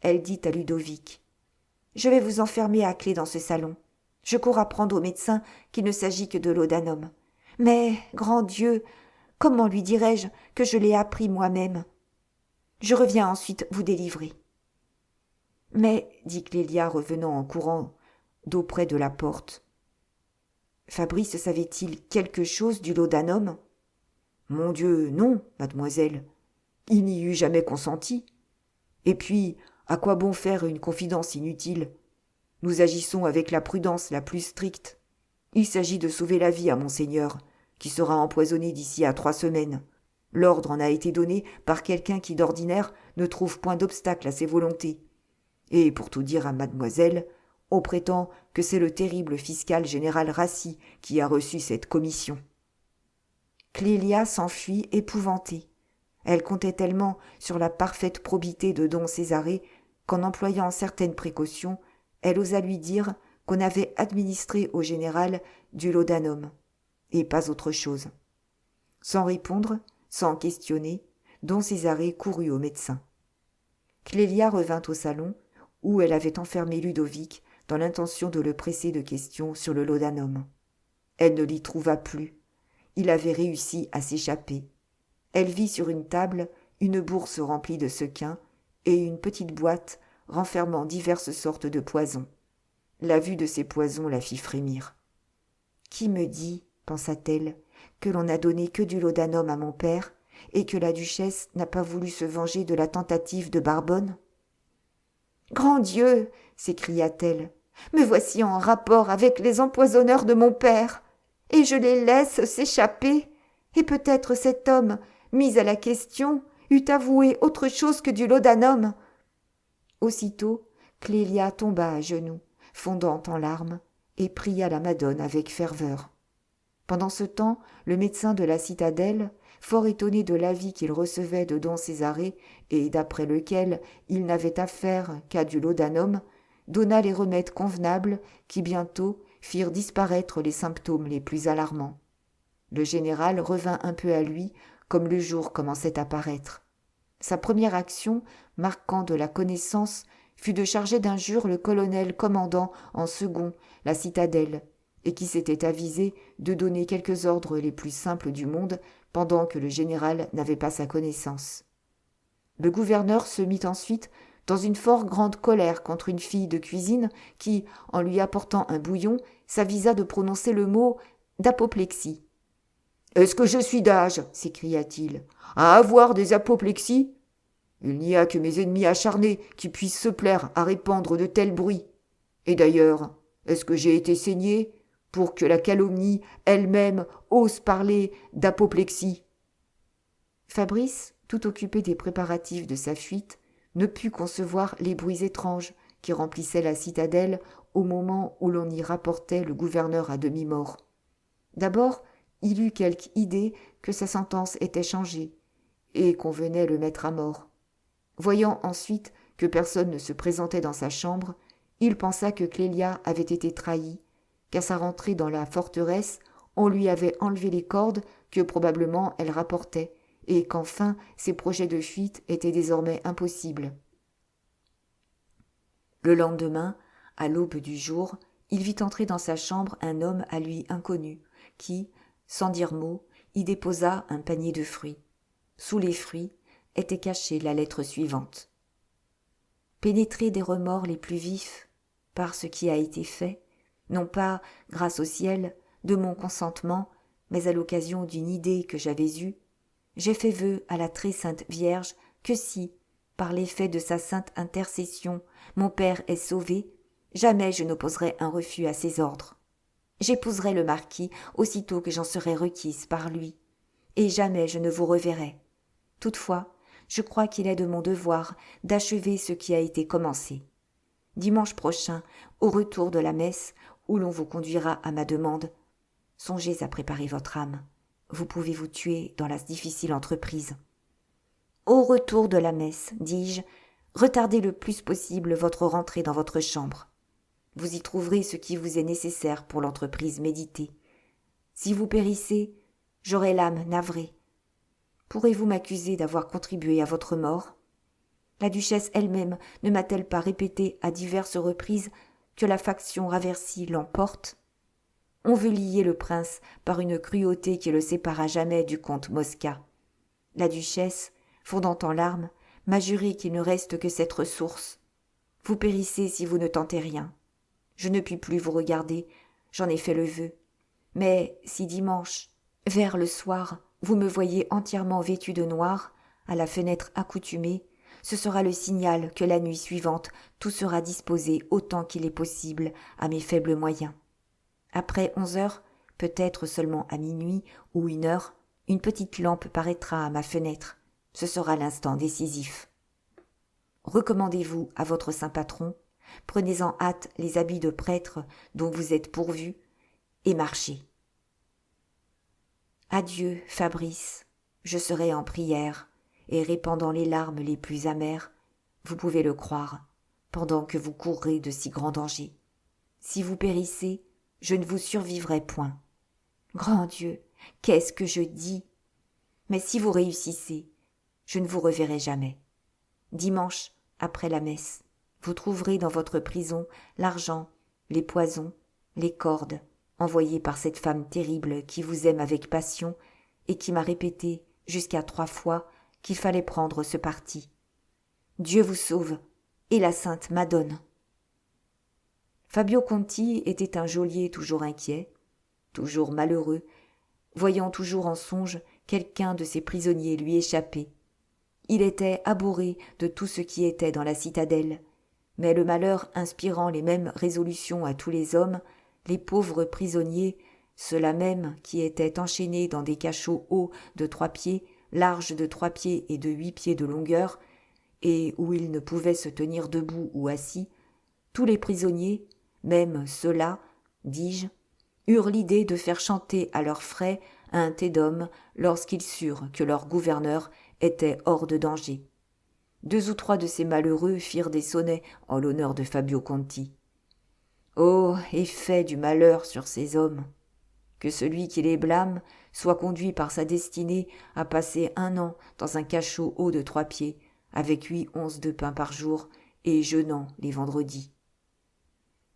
Elle dit à Ludovic : « Je vais vous enfermer à clé dans ce salon. Je cours apprendre au médecin qu'il ne s'agit que de laudanum. Mais, grand Dieu, comment lui dirai-je que je l'ai appris moi-même ? Je reviens ensuite vous délivrer. » « Mais, dit Clélia revenant en courant d'auprès de la porte, Fabrice savait-il quelque chose du laudanum ? Mon Dieu, non, mademoiselle. Il n'y eut jamais consenti. Et puis, à quoi bon faire une confidence inutile ? Nous agissons avec la prudence la plus stricte. Il s'agit de sauver la vie à monseigneur, qui sera empoisonné d'ici à 3 semaines. L'ordre en a été donné par quelqu'un qui d'ordinaire ne trouve point d'obstacle à ses volontés. Et pour tout dire à mademoiselle, on prétend que c'est le terrible fiscal général Rassi qui a reçu cette commission. Clélia s'enfuit épouvantée. Elle comptait tellement sur la parfaite probité de don Césarée qu'en employant certaines précautions, elle osa lui dire qu'on avait administré au général du laudanum, et pas autre chose. Sans répondre, sans questionner, don Césarée courut au médecin. Clélia revint au salon, où elle avait enfermé Ludovic dans l'intention de le presser de questions sur le laudanum. Elle ne l'y trouva plus. Il avait réussi à s'échapper. Elle vit sur une table une bourse remplie de sequins et une petite boîte renfermant diverses sortes de poisons. La vue de ces poisons la fit frémir. « Qui me dit, pensa-t-elle, que l'on n'a donné que du laudanum à mon père et que la duchesse n'a pas voulu se venger de la tentative de Barbonne ? Grand Dieu ! S'écria-t-elle. Me voici en rapport avec les empoisonneurs de mon père, et je les laisse s'échapper, et peut-être cet homme, mis à la question, eût avoué autre chose que du laudanum. Aussitôt, Clélia tomba à genoux, fondant en larmes, et pria la Madone avec ferveur. Pendant ce temps, le médecin de la citadelle, fort étonné de l'avis qu'il recevait de don Césarée et d'après lequel il n'avait affaire qu'à du laudanum, donna les remèdes convenables qui bientôt firent disparaître les symptômes les plus alarmants. Le général revint un peu à lui, comme le jour commençait à paraître. Sa première action, marquant de la connaissance, fut de charger d'injures le colonel commandant en second la citadelle, et qui s'était avisé de donner quelques ordres les plus simples du monde pendant que le général n'avait pas sa connaissance. Le gouverneur se mit ensuite dans une fort grande colère contre une fille de cuisine qui, en lui apportant un bouillon, s'avisa de prononcer le mot d'apoplexie. « Est-ce que je suis d'âge, s'écria-t-il, à avoir des apoplexies ? Il n'y a que mes ennemis acharnés qui puissent se plaire à répandre de tels bruits. Et d'ailleurs, est-ce que j'ai été saigné pour que la calomnie elle-même ose parler d'apoplexie ?» Fabrice, tout occupé des préparatifs de sa fuite, ne put concevoir les bruits étranges qui remplissaient la citadelle au moment où l'on y rapportait le gouverneur à demi-mort. D'abord, il eut quelque idée que sa sentence était changée et qu'on venait le mettre à mort. Voyant ensuite que personne ne se présentait dans sa chambre, il pensa que Clélia avait été trahie, qu'à sa rentrée dans la forteresse, on lui avait enlevé les cordes que probablement elle rapportait, et qu'enfin ses projets de fuite étaient désormais impossibles. Le lendemain, à l'aube du jour, il vit entrer dans sa chambre un homme à lui inconnu, qui, sans dire mot, y déposa un panier de fruits. Sous les fruits était cachée la lettre suivante. Pénétré des remords les plus vifs par ce qui a été fait, non pas, grâce au ciel, de mon consentement, mais à l'occasion d'une idée que j'avais eue, j'ai fait vœu à la très sainte Vierge que si, par l'effet de sa sainte intercession, mon père est sauvé, jamais je n'opposerai un refus à ses ordres. J'épouserai le marquis aussitôt que j'en serai requise par lui, et jamais je ne vous reverrai. Toutefois, je crois qu'il est de mon devoir d'achever ce qui a été commencé. Dimanche prochain, au retour de la messe, où l'on vous conduira à ma demande, songez à préparer votre âme, vous pouvez vous tuer dans la difficile entreprise. Au retour de la messe, dis-je, retardez le plus possible votre rentrée dans votre chambre. Vous y trouverez ce qui vous est nécessaire pour l'entreprise méditée. Si vous périssez, j'aurai l'âme navrée. Pourrez-vous m'accuser d'avoir contribué à votre mort ? La duchesse elle-même ne m'a-t-elle pas répété à diverses reprises que la faction Raversi l'emporte ? On veut lier le prince par une cruauté qui le sépare à jamais du comte Mosca. La duchesse, fondant en larmes, m'a juré qu'il ne reste que cette ressource. Vous périssez si vous ne tentez rien. Je ne puis plus vous regarder, j'en ai fait le vœu. Mais si dimanche, vers le soir, vous me voyez entièrement vêtu de noir, à la fenêtre accoutumée, ce sera le signal que la nuit suivante tout sera disposé autant qu'il est possible à mes faibles moyens. Après 11 heures, peut-être seulement à minuit ou 1 heure, une petite lampe paraîtra à ma fenêtre. Ce sera l'instant décisif. Recommandez-vous à votre saint patron, prenez en hâte les habits de prêtre dont vous êtes pourvu, et marchez. Adieu, Fabrice, je serai en prière, et répandant les larmes les plus amères, vous pouvez le croire, pendant que vous courrez de si grands dangers. Si vous périssez, je ne vous survivrai point. Grand Dieu, qu'est-ce que je dis ? Mais si vous réussissez, je ne vous reverrai jamais. Dimanche, après la messe, vous trouverez dans votre prison l'argent, les poisons, les cordes, envoyés par cette femme terrible qui vous aime avec passion et qui m'a répété jusqu'à 3 fois qu'il fallait prendre ce parti. Dieu vous sauve, et la sainte Madone. Fabio Conti était un geôlier toujours inquiet, toujours malheureux, voyant toujours en songe quelqu'un de ses prisonniers lui échapper. Il était abhorré de tout ce qui était dans la citadelle, mais le malheur inspirant les mêmes résolutions à tous les hommes, les pauvres prisonniers, ceux-là même qui étaient enchaînés dans des cachots hauts de 3 pieds, larges de 3 pieds et de 8 pieds de longueur, et où ils ne pouvaient se tenir debout ou assis, tous les prisonniers, même ceux-là, dis-je, eurent l'idée de faire chanter à leurs frais un te deum lorsqu'ils surent que leur gouverneur était hors de danger. 2 ou 3 de ces malheureux firent des sonnets en l'honneur de Fabio Conti. Ô effet du malheur sur ces hommes! Que celui qui les blâme soit conduit par sa destinée à passer 1 an dans un cachot haut de 3 pieds, avec 8 onces de pain par jour et jeûnant les vendredis.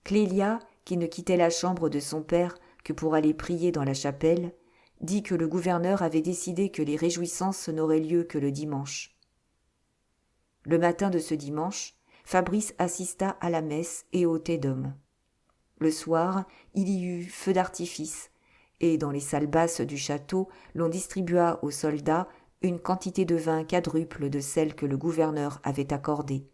Clélia, qui ne quittait la chambre de son père que pour aller prier dans la chapelle, dit que le gouverneur avait décidé que les réjouissances n'auraient lieu que le dimanche. Le matin de ce dimanche, Fabrice assista à la messe et au te deum. Le soir, il y eut feu d'artifice, et dans les salles basses du château, l'on distribua aux soldats une quantité de vin quadruple de celle que le gouverneur avait accordée.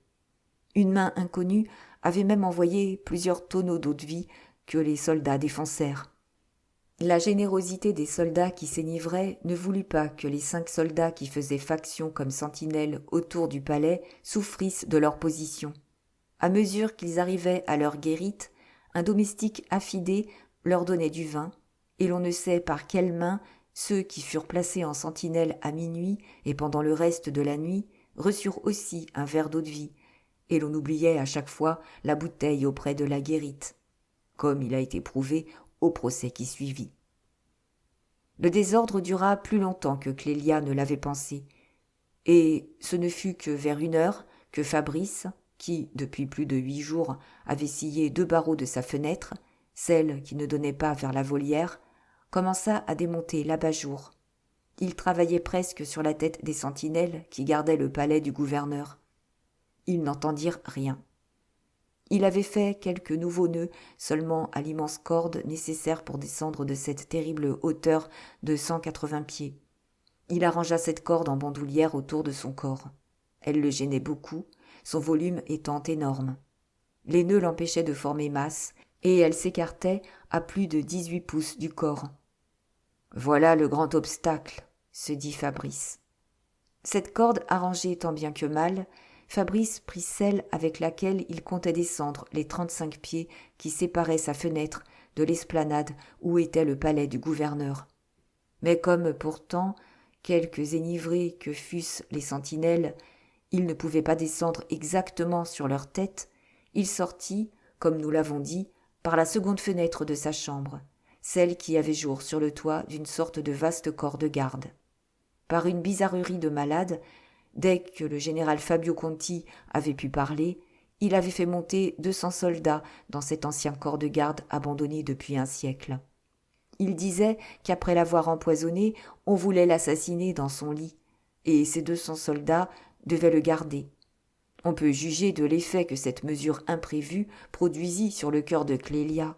Une main inconnue avait même envoyé plusieurs tonneaux d'eau-de-vie que les soldats défoncèrent. La générosité des soldats qui s'enivraient ne voulut pas que les 5 soldats qui faisaient faction comme sentinelles autour du palais souffrissent de leur position. À mesure qu'ils arrivaient à leur guérite, un domestique affidé leur donnait du vin, et l'on ne sait par quelle main ceux qui furent placés en sentinelle à minuit et pendant le reste de la nuit reçurent aussi un verre d'eau-de-vie, et l'on oubliait à chaque fois la bouteille auprès de la guérite, comme il a été prouvé au procès qui suivit. Le désordre dura plus longtemps que Clélia ne l'avait pensé, et ce ne fut que vers 1 heure que Fabrice, qui, depuis plus de 8 jours, avait scié 2 barreaux de sa fenêtre, celle qui ne donnait pas vers la volière, commença à démonter l'abat-jour. Il travaillait presque sur la tête des sentinelles qui gardaient le palais du gouverneur. Ils n'entendirent rien. Il avait fait quelques nouveaux nœuds seulement à l'immense corde nécessaire pour descendre de cette terrible hauteur de 180 pieds. Il arrangea cette corde en bandoulière autour de son corps. Elle le gênait beaucoup, son volume étant énorme. Les nœuds l'empêchaient de former masse, et elle s'écartait à plus de 18 pouces du corps. « Voilà le grand obstacle », se dit Fabrice. Cette corde arrangée tant bien que mal, Fabrice prit celle avec laquelle il comptait descendre les 35 pieds qui séparaient sa fenêtre de l'esplanade où était le palais du gouverneur. Mais comme pourtant, quelques énivrés que fussent les sentinelles, ils ne pouvaient pas descendre exactement sur leur tête, il sortit, comme nous l'avons dit, par la seconde fenêtre de sa chambre, celle qui avait jour sur le toit d'une sorte de vaste corps de garde. Par une bizarrerie de malade, dès que le général Fabio Conti avait pu parler, il avait fait monter 200 soldats dans cet ancien corps de garde abandonné depuis un siècle. Il disait qu'après l'avoir empoisonné, on voulait l'assassiner dans son lit, et ces 200 soldats devaient le garder. On peut juger de l'effet que cette mesure imprévue produisit sur le cœur de Clélia.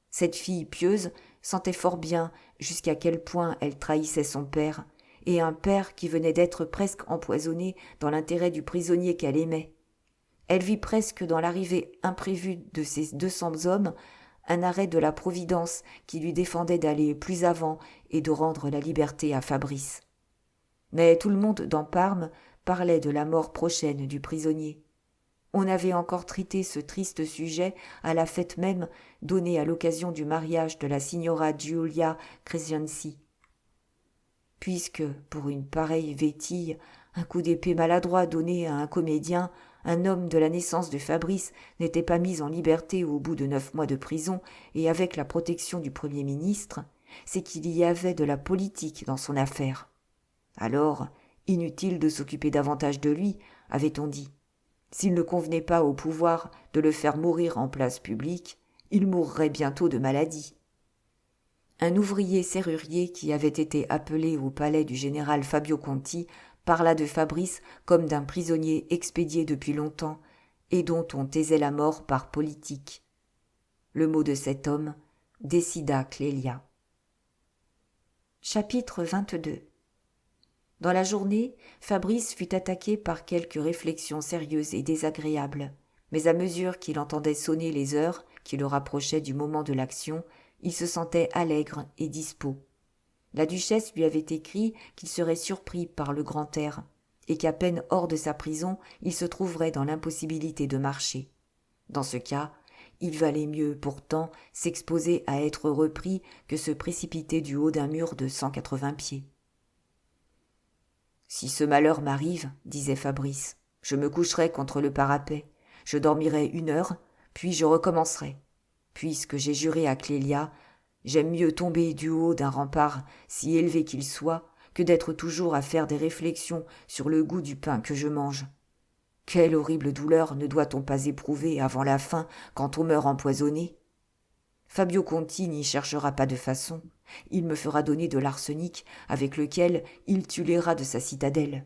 Cette fille pieuse sentait fort bien jusqu'à quel point elle trahissait son père, et un père qui venait d'être presque empoisonné dans l'intérêt du prisonnier qu'elle aimait. Elle vit presque dans l'arrivée imprévue de ces 200 hommes un arrêt de la Providence qui lui défendait d'aller plus avant et de rendre la liberté à Fabrice. Mais tout le monde dans Parme parlait de la mort prochaine du prisonnier. On avait encore traité ce triste sujet à la fête même donnée à l'occasion du mariage de la signora Giulia Crescenzi. Puisque, pour une pareille vétille, un coup d'épée maladroit donné à un comédien, un homme de la naissance de Fabrice n'était pas mis en liberté au bout de 9 mois de prison et avec la protection du Premier ministre, c'est qu'il y avait de la politique dans son affaire. Alors, inutile de s'occuper davantage de lui, avait-on dit. S'il ne convenait pas au pouvoir de le faire mourir en place publique, il mourrait bientôt de maladie. Un ouvrier serrurier qui avait été appelé au palais du général Fabio Conti parla de Fabrice comme d'un prisonnier expédié depuis longtemps et dont on taisait la mort par politique. Le mot de cet homme décida Clélia. Chapitre 22. Dans la journée, Fabrice fut attaqué par quelques réflexions sérieuses et désagréables, mais à mesure qu'il entendait sonner les heures qui le rapprochaient du moment de l'action, il se sentait allègre et dispos. La duchesse lui avait écrit qu'il serait surpris par le grand air, et qu'à peine hors de sa prison, il se trouverait dans l'impossibilité de marcher. Dans ce cas, il valait mieux pourtant s'exposer à être repris que se précipiter du haut d'un mur de 180 pieds. « Si ce malheur m'arrive, disait Fabrice, je me coucherai contre le parapet, je dormirai 1 heure, puis je recommencerai. Puisque j'ai juré à Clélia, j'aime mieux tomber du haut d'un rempart si élevé qu'il soit que d'être toujours à faire des réflexions sur le goût du pain que je mange. Quelle horrible douleur ne doit-on pas éprouver avant la faim quand on meurt empoisonné ? Fabio Conti n'y cherchera pas de façon. Il me fera donner de l'arsenic avec lequel il tue les rats de sa citadelle. »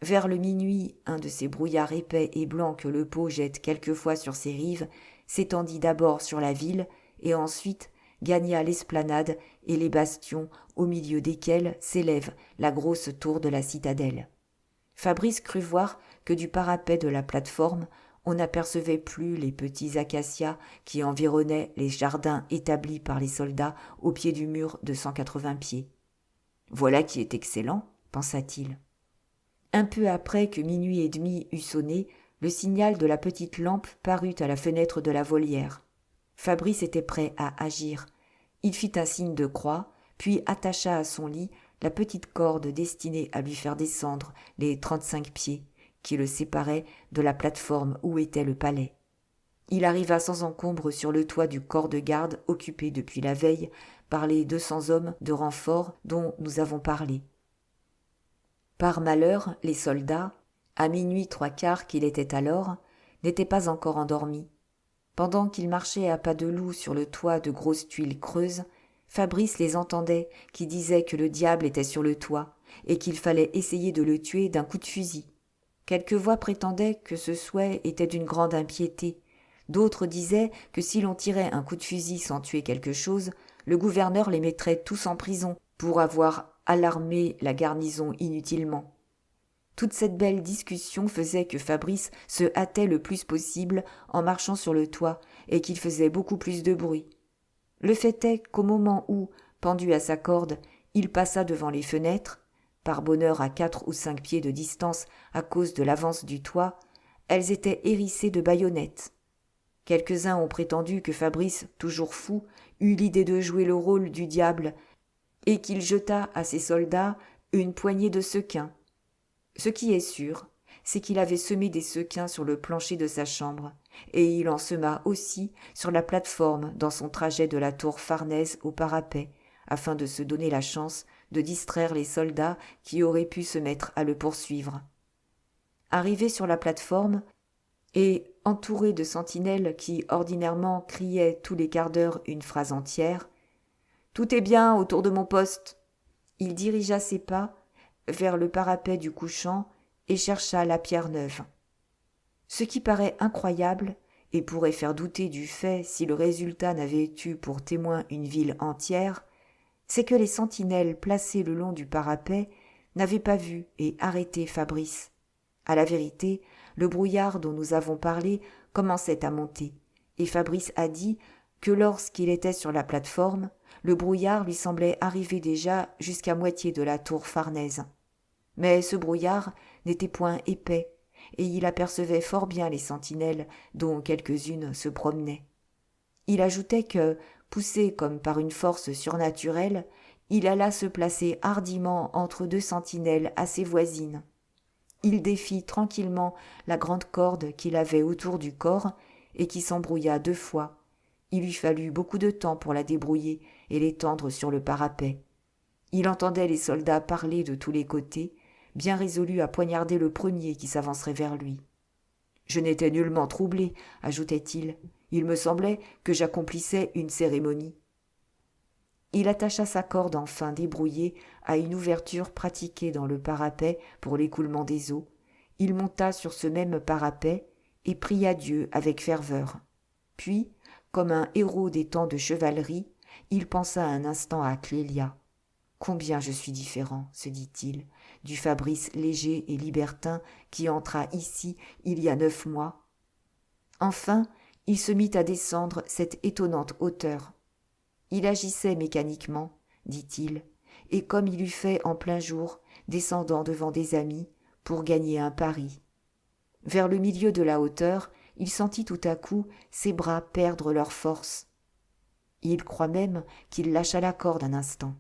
Vers le minuit, un de ces brouillards épais et blancs que le Pô jette quelquefois sur ses rives s'étendit d'abord sur la ville et ensuite gagna l'esplanade et les bastions au milieu desquels s'élève la grosse tour de la citadelle. Fabrice crut voir que du parapet de la plate-forme on n'apercevait plus les petits acacias qui environnaient les jardins établis par les soldats au pied du mur de 180 pieds. « Voilà qui est excellent, pensa-t-il. Un peu après que 00h30 eut sonné, le signal de la petite lampe parut à la fenêtre de la volière. Fabrice était prêt à agir. Il fit un signe de croix, puis attacha à son lit la petite corde destinée à lui faire descendre les 35 pieds qui le séparaient de la plate-forme où était le palais. Il arriva sans encombre sur le toit du corps de garde occupé depuis la veille par les 200 hommes de renfort dont nous avons parlé. Par malheur, les soldats, à 00h15 qu'il était alors, n'étaient pas encore endormis. Pendant qu'ils marchaient à pas de loup sur le toit de grosses tuiles creuses, Fabrice les entendait qui disaient que le diable était sur le toit et qu'il fallait essayer de le tuer d'un coup de fusil. Quelques voix prétendaient que ce souhait était d'une grande impiété. D'autres disaient que si l'on tirait un coup de fusil sans tuer quelque chose, le gouverneur les mettrait tous en prison pour avoir alarmé la garnison inutilement. Toute cette belle discussion faisait que Fabrice se hâtait le plus possible en marchant sur le toit et qu'il faisait beaucoup plus de bruit. Le fait est qu'au moment où, pendu à sa corde, il passa devant les fenêtres, par bonheur à 4 ou 5 pieds de distance à cause de l'avance du toit, elles étaient hérissées de baïonnettes. Quelques-uns ont prétendu que Fabrice, toujours fou, eut l'idée de jouer le rôle du diable et qu'il jeta à ses soldats une poignée de sequins. Ce qui est sûr, c'est qu'il avait semé des sequins sur le plancher de sa chambre, et il en sema aussi sur la plate-forme dans son trajet de la tour Farnèse au parapet, afin de se donner la chance de distraire les soldats qui auraient pu se mettre à le poursuivre. Arrivé sur la plate-forme, et entouré de sentinelles qui ordinairement criaient tous les quarts d'heure une phrase entière, « Tout est bien autour de mon poste !» il dirigea ses pas vers le parapet du couchant et chercha la pierre neuve. Ce qui paraît incroyable et pourrait faire douter du fait si le résultat n'avait eu pour témoin une ville entière, c'est que les sentinelles placées le long du parapet n'avaient pas vu et arrêté Fabrice. À la vérité, le brouillard dont nous avons parlé commençait à monter, et Fabrice a dit que lorsqu'il était sur la plate-forme, le brouillard lui semblait arriver déjà jusqu'à moitié de la tour Farnèse. Mais ce brouillard n'était point épais, et il apercevait fort bien les sentinelles dont quelques-unes se promenaient. Il ajoutait que, poussé comme par une force surnaturelle, il alla se placer hardiment entre deux sentinelles assez voisines. Il défit tranquillement la grande corde qu'il avait autour du corps et qui s'embrouilla 2 fois. Il lui fallut beaucoup de temps pour la débrouiller et l'étendre sur le parapet. Il entendait les soldats parler de tous les côtés, bien résolus à poignarder le premier qui s'avancerait vers lui. « Je n'étais nullement troublé, ajoutait-il. Il me semblait que j'accomplissais une cérémonie. » Il attacha sa corde enfin débrouillée à une ouverture pratiquée dans le parapet pour l'écoulement des eaux. Il monta sur ce même parapet et pria Dieu avec ferveur. Puis, comme un héros des temps de chevalerie, il pensa un instant à Clélia. « Combien je suis différent, se dit-il, du Fabrice léger et libertin qui entra ici il y a 9 mois. » Enfin, il se mit à descendre cette étonnante hauteur. Il agissait mécaniquement, dit-il, et comme il eût fait en plein jour, descendant devant des amis, pour gagner un pari. Vers le milieu de la hauteur, il sentit tout à coup ses bras perdre leur force. Il croit même qu'il lâcha la corde un instant.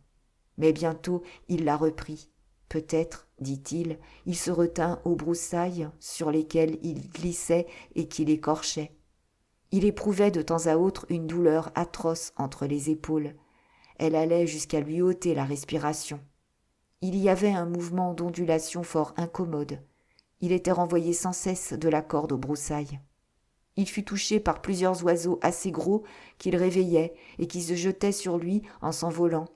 Mais bientôt il la reprit. Peut-être, dit-il, il se retint aux broussailles sur lesquelles il glissait et qui l'écorchaient. Il éprouvait de temps à autre une douleur atroce entre les épaules. Elle allait jusqu'à lui ôter la respiration. Il y avait un mouvement d'ondulation fort incommode. Il était renvoyé sans cesse de la corde aux broussailles. Il fut touché par plusieurs oiseaux assez gros qu'il réveillait et qui se jetaient sur lui en s'envolant.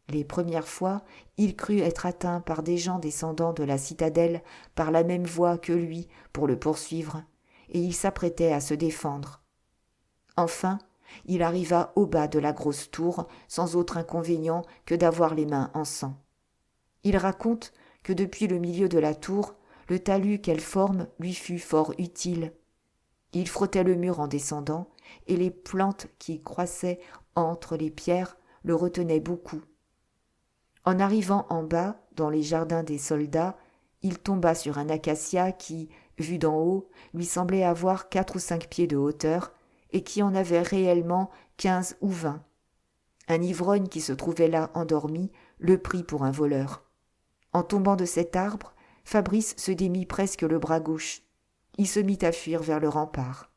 Les premières fois, il crut être atteint par des gens descendant de la citadelle par la même voie que lui pour le poursuivre, et il s'apprêtait à se défendre. Enfin, il arriva au bas de la grosse tour sans autre inconvénient que d'avoir les mains en sang. Il raconte que depuis le milieu de la tour, le talus qu'elle forme lui fut fort utile. Il frottait le mur en descendant, et les plantes qui croissaient entre les pierres le retenaient beaucoup. En arrivant en bas, dans les jardins des soldats, il tomba sur un acacia qui, vu d'en haut, lui semblait avoir 4 ou 5 pieds de hauteur, et qui en avait réellement 15 ou 20. Un ivrogne qui se trouvait là endormi le prit pour un voleur. En tombant de cet arbre, Fabrice se démit presque le bras gauche. Il se mit à fuir vers le rempart.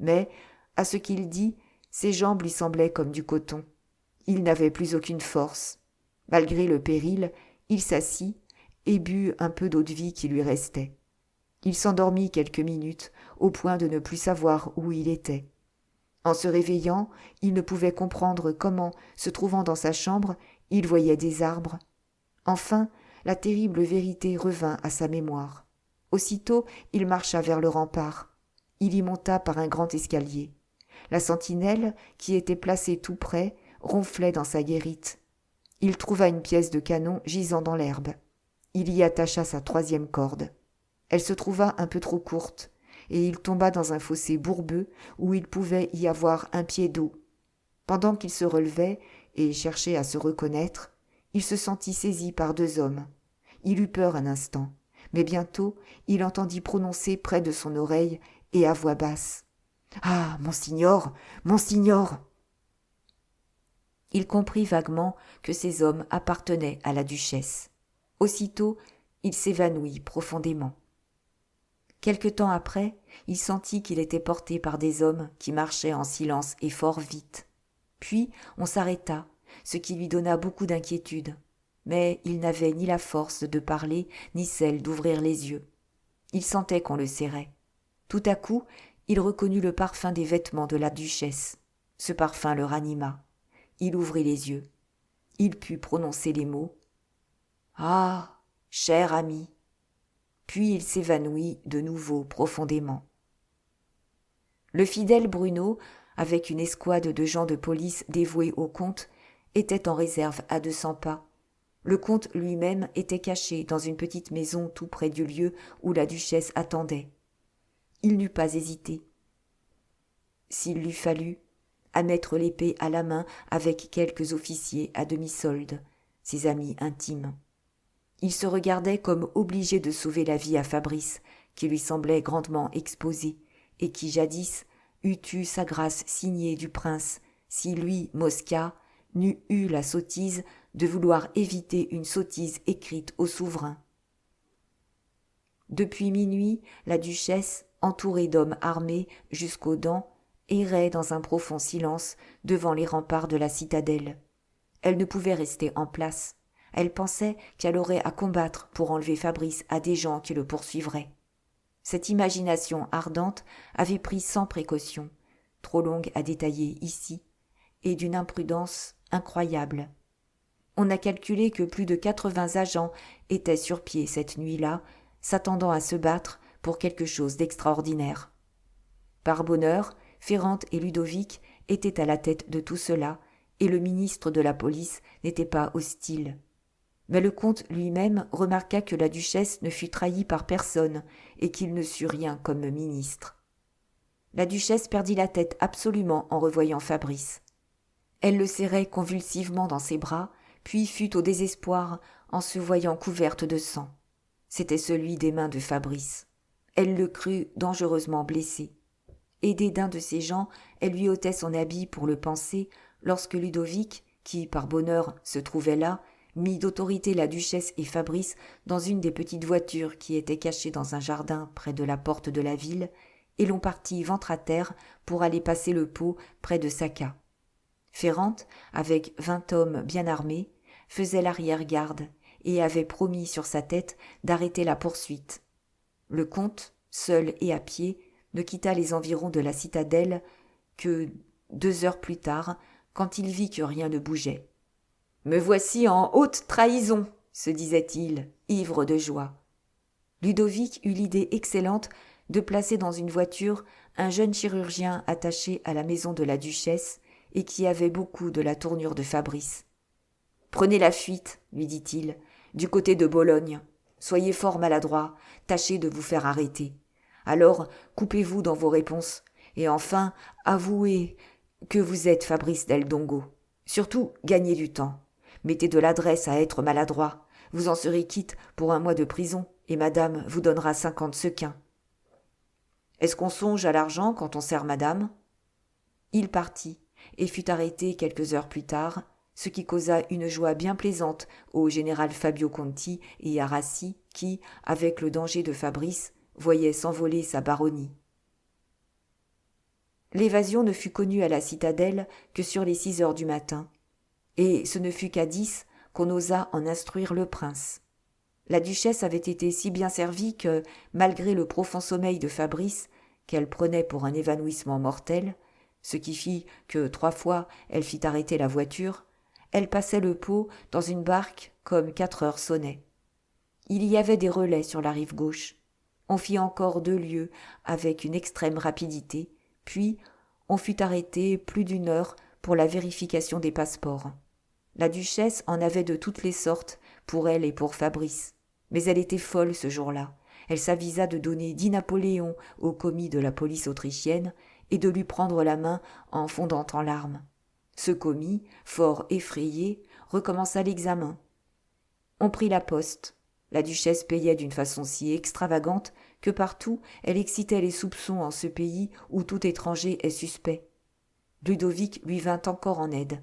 Mais, à ce qu'il dit, ses jambes lui semblaient comme du coton. Il n'avait plus aucune force. Malgré le péril, il s'assit et but un peu d'eau-de-vie qui lui restait. Il s'endormit quelques minutes, au point de ne plus savoir où il était. En se réveillant, il ne pouvait comprendre comment, se trouvant dans sa chambre, il voyait des arbres. Enfin, la terrible vérité revint à sa mémoire. Aussitôt, il marcha vers le rempart. Il y monta par un grand escalier. La sentinelle, qui était placée tout près, ronflait dans sa guérite. Il trouva une pièce de canon gisant dans l'herbe. Il y attacha sa 3e corde. Elle se trouva un peu trop courte, et il tomba dans un fossé bourbeux où il pouvait y avoir un pied d'eau. Pendant qu'il se relevait et cherchait à se reconnaître, il se sentit saisi par 2 hommes. Il eut peur un instant, mais bientôt il entendit prononcer près de son oreille et à voix basse : « Ah, monseigneur, monseigneur !» Il comprit vaguement que ces hommes appartenaient à la duchesse. Aussitôt, il s'évanouit profondément. Quelque temps après, il sentit qu'il était porté par des hommes qui marchaient en silence et fort vite. Puis on s'arrêta, ce qui lui donna beaucoup d'inquiétude. Mais il n'avait ni la force de parler, ni celle d'ouvrir les yeux. Il sentait qu'on le serrait. Tout à coup, il reconnut le parfum des vêtements de la duchesse. Ce parfum le ranima. Il ouvrit les yeux. Il put prononcer les mots « Ah, cher ami !» Puis il s'évanouit de nouveau profondément. Le fidèle Bruno, avec une escouade de gens de police dévoués au comte, était en réserve à 200 pas. Le comte lui-même était caché dans une petite maison tout près du lieu où la duchesse attendait. Il n'eut pas hésité, s'il l'eût fallu, à mettre l'épée à la main avec quelques officiers à demi-solde, ses amis intimes. Il se regardait comme obligé de sauver la vie à Fabrice, qui lui semblait grandement exposé, et qui jadis eût eu sa grâce signée du prince, si lui, Mosca, n'eût eu la sottise de vouloir éviter une sottise écrite au souverain. Depuis minuit, la duchesse, entourée d'hommes armés jusqu'aux dents, errait dans un profond silence devant les remparts de la citadelle. Elle ne pouvait rester en place. Elle pensait qu'elle aurait à combattre pour enlever Fabrice à des gens qui le poursuivraient. Cette imagination ardente avait pris 100 précautions, trop longues à détailler ici, et d'une imprudence incroyable. On a calculé que plus de 80 agents étaient sur pied cette nuit-là, s'attendant à se battre pour quelque chose d'extraordinaire. Par bonheur, Ferrante et Ludovic étaient à la tête de tout cela, et le ministre de la police n'était pas hostile. Mais le comte lui-même remarqua que la duchesse ne fut trahie par personne et qu'il ne sut rien comme ministre. La duchesse perdit la tête absolument en revoyant Fabrice. Elle le serrait convulsivement dans ses bras, puis fut au désespoir en se voyant couverte de sang. C'était celui des mains de Fabrice. Elle le crut dangereusement blessé. Aidée d'un de ses gens, elle lui ôtait son habit pour le panser, lorsque Ludovic, qui par bonheur se trouvait là, mit d'autorité la duchesse et Fabrice dans une des petites voitures qui étaient cachées dans un jardin près de la porte de la ville, et l'on partit ventre à terre pour aller passer le Pô près de Sacca. Ferrante, avec 20 hommes bien armés, faisait l'arrière-garde et avait promis sur sa tête d'arrêter la poursuite. Le comte, seul et à pied, ne quitta les environs de la citadelle que 2 heures plus tard, quand il vit que rien ne bougeait. « Me voici en haute trahison !» se disait-il, ivre de joie. Ludovic eut l'idée excellente de placer dans une voiture un jeune chirurgien attaché à la maison de la duchesse et qui avait beaucoup de la tournure de Fabrice. « Prenez la fuite, lui dit-il, du côté de Bologne. Soyez fort maladroit, tâchez de vous faire arrêter. Alors, coupez-vous dans vos réponses, et enfin, avouez que vous êtes Fabrice del Dongo. Surtout, gagnez du temps. Mettez de l'adresse à être maladroit. Vous en serez quitte pour 1 mois de prison, et madame vous donnera 50 sequins. Est-ce qu'on songe à l'argent quand on sert madame ? Il partit, et fut arrêté quelques heures plus tard, ce qui causa une joie bien plaisante au général Fabio Conti et à Rassi, qui, avec le danger de Fabrice, voyait s'envoler sa baronnie. L'évasion ne fut connue à la citadelle que sur les 6 heures du matin, et ce ne fut qu'à 10 qu'on osa en instruire le prince. La duchesse avait été si bien servie que, malgré le profond sommeil de Fabrice, qu'elle prenait pour un évanouissement mortel, ce qui fit que 3 fois elle fit arrêter la voiture, elle passait le Pô dans une barque comme 4 heures sonnaient. Il y avait des relais sur la rive gauche. On fit encore 2 lieues avec une extrême rapidité, puis on fut arrêté plus d'1 heure pour la vérification des passeports. La duchesse en avait de toutes les sortes, pour elle et pour Fabrice. Mais elle était folle ce jour-là. Elle s'avisa de donner 10 Napoléons au commis de la police autrichienne et de lui prendre la main en fondant en larmes. Ce commis, fort effrayé, recommença l'examen. On prit la poste. La duchesse payait d'une façon si extravagante que partout elle excitait les soupçons en ce pays où tout étranger est suspect. Ludovic lui vint encore en aide.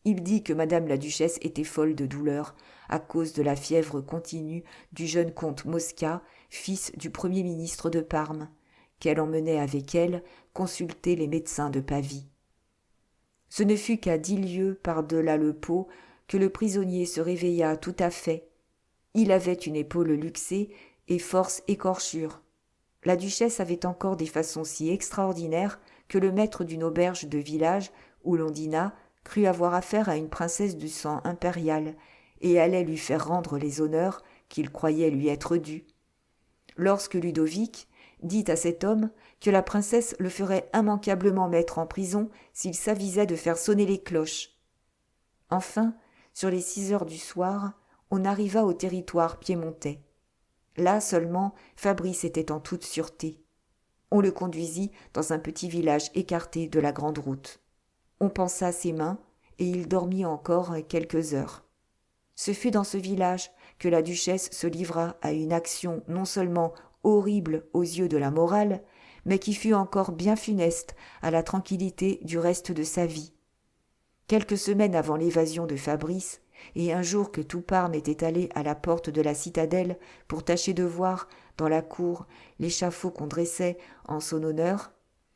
Il dit que madame la duchesse était folle de douleur à cause de la fièvre continue du jeune comte Mosca, fils du premier ministre de Parme, qu'elle emmenait avec elle consulter les médecins de Pavie. Ce ne fut qu'à 10 lieues par-delà le Pô que le prisonnier se réveilla tout à fait. Il avait une épaule luxée et force écorchure. La duchesse avait encore des façons si extraordinaires que le maître d'une auberge de village où l'on dîna crut avoir affaire à une princesse du sang impérial et allait lui faire rendre les honneurs qu'il croyait lui être dus. Lorsque Ludovic dit à cet homme que la princesse le ferait immanquablement mettre en prison s'il s'avisait de faire sonner les cloches. Enfin, sur les 6 heures du soir, on arriva au territoire piémontais. Là seulement, Fabrice était en toute sûreté. On le conduisit dans un petit village écarté de la grande route. On pansa ses mains, et il dormit encore quelques heures. Ce fut dans ce village que la duchesse se livra à une action non seulement horrible aux yeux de la morale, mais qui fut encore bien funeste à la tranquillité du reste de sa vie. Quelques semaines avant l'évasion de Fabrice, et un jour que tout Parme était allé à la porte de la citadelle pour tâcher de voir, dans la cour, l'échafaud qu'on dressait en son honneur,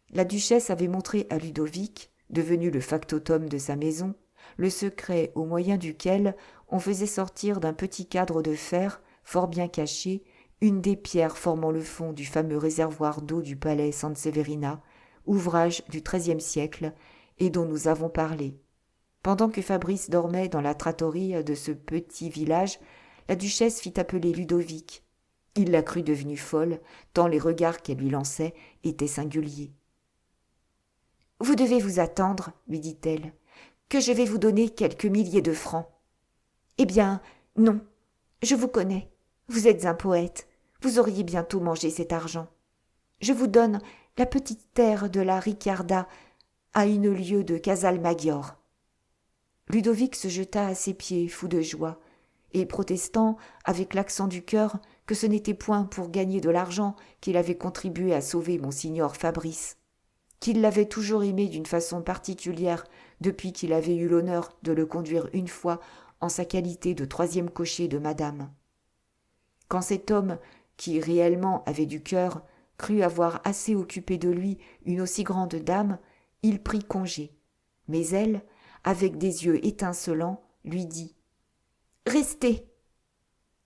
la duchesse avait montré à Ludovic, devenu le factotum de sa maison, le secret au moyen duquel on faisait sortir d'un petit cadre de fer, fort bien caché, une des pierres formant le fond du fameux réservoir d'eau du palais Sanseverina, ouvrage du XIIIe siècle, et dont nous avons parlé. Pendant que Fabrice dormait dans la trattoria de ce petit village, la duchesse fit appeler Ludovic. Il la crut devenue folle, tant les regards qu'elle lui lançait étaient singuliers. « Vous devez vous attendre, lui dit-elle, que je vais vous donner quelques milliers de francs. »« Eh bien, non, je vous connais, vous êtes un poète, vous auriez bientôt mangé cet argent. Je vous donne la petite terre de la Ricciarda à 1 lieue de Casalmaggiore. » Ludovic se jeta à ses pieds, fou de joie, et protestant, avec l'accent du cœur, que ce n'était point pour gagner de l'argent qu'il avait contribué à sauver monseigneur Fabrice, qu'il l'avait toujours aimé d'une façon particulière depuis qu'il avait eu l'honneur de le conduire une fois en sa qualité de 3e cocher de madame. Quand cet homme, qui réellement avait du cœur, crut avoir assez occupé de lui une aussi grande dame, il prit congé. Mais elle, avec des yeux étincelants, lui dit « Restez !»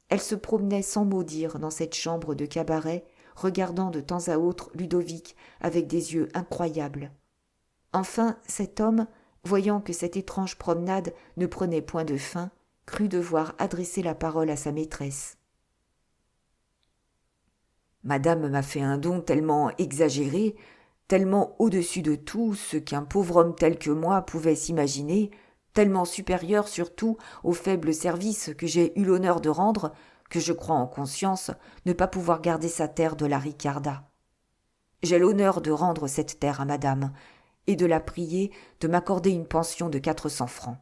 Elle se promenait sans mot dire dans cette chambre de cabaret, regardant de temps à autre Ludovic avec des yeux incroyables. Enfin, cet homme, voyant que cette étrange promenade ne prenait point de fin, crut devoir adresser la parole à sa maîtresse. « Madame m'a fait un don tellement exagéré, tellement au-dessus de tout ce qu'un pauvre homme tel que moi pouvait s'imaginer, tellement supérieur surtout au faible service que j'ai eu l'honneur de rendre, que je crois en conscience ne pas pouvoir garder sa terre de la Ricciarda. J'ai l'honneur de rendre cette terre à madame, et de la prier de m'accorder une pension de 400 francs. »«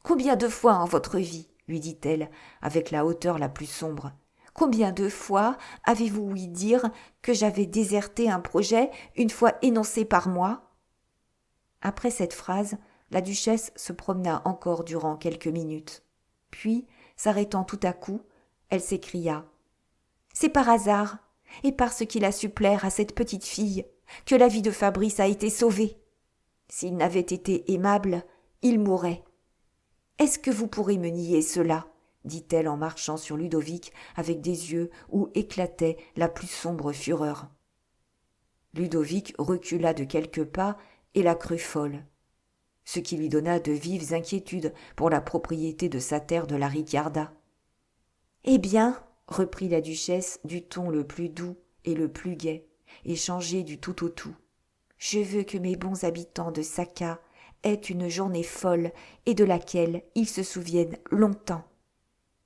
Combien de fois en votre vie, lui dit-elle, avec la hauteur la plus sombre, combien de fois avez-vous ouï dire que j'avais déserté un projet une fois énoncé par moi ?» Après cette phrase, la duchesse se promena encore durant quelques minutes. Puis, s'arrêtant tout à coup, elle s'écria « C'est par hasard, et parce qu'il a su plaire à cette petite fille, que la vie de Fabrice a été sauvée. S'il n'avait été aimable, il mourrait. Est-ce que vous pourrez me nier cela ?» dit-elle en marchant sur Ludovic avec des yeux où éclatait la plus sombre fureur. Ludovic recula de quelques pas et la crut folle, ce qui lui donna de vives inquiétudes pour la propriété de sa terre de la Ricciarda. « Eh bien, reprit la duchesse du ton le plus doux et le plus gai, et changé du tout au tout, je veux que mes bons habitants de Sacca aient une journée folle et de laquelle ils se souviennent longtemps.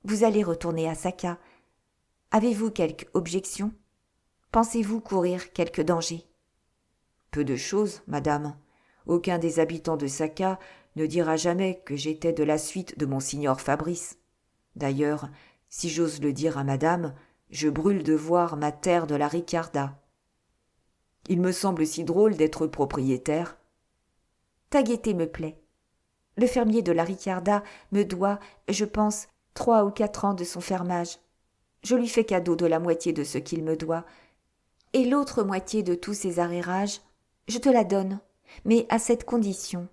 Vous allez retourner à Sacca. Avez-vous quelque objection ? Pensez-vous courir quelque danger ? » ?»« Peu de choses, madame. Aucun des habitants de Sacca ne dira jamais que j'étais de la suite de monseigneur Fabrice. D'ailleurs, si j'ose le dire à madame, je brûle de voir ma terre de la Ricciarda. Il me semble si drôle d'être propriétaire. »« Ta gaieté me plaît. Le fermier de la Ricarda me doit, je pense, 3 ou 4 ans de son fermage. Je lui fais cadeau de la moitié de ce qu'il me doit, et l'autre moitié de tous ses arrérages, je te la donne, mais à cette condition.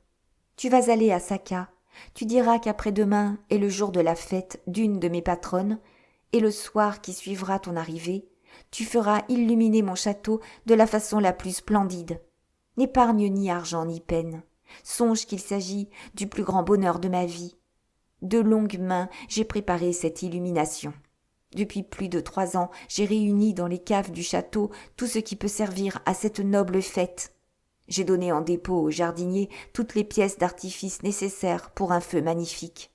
Tu vas aller à Sacca, tu diras qu'après-demain est le jour de la fête d'une de mes patronnes, et le soir qui suivra ton arrivée, tu feras illuminer mon château de la façon la plus splendide. N'épargne ni argent ni peine. Songe qu'il s'agit du plus grand bonheur de ma vie. De longues mains, j'ai préparé cette illumination. Depuis plus de 3 ans, j'ai réuni dans les caves du château tout ce qui peut servir à cette noble fête. J'ai donné en dépôt au jardinier toutes les pièces d'artifice nécessaires pour un feu magnifique.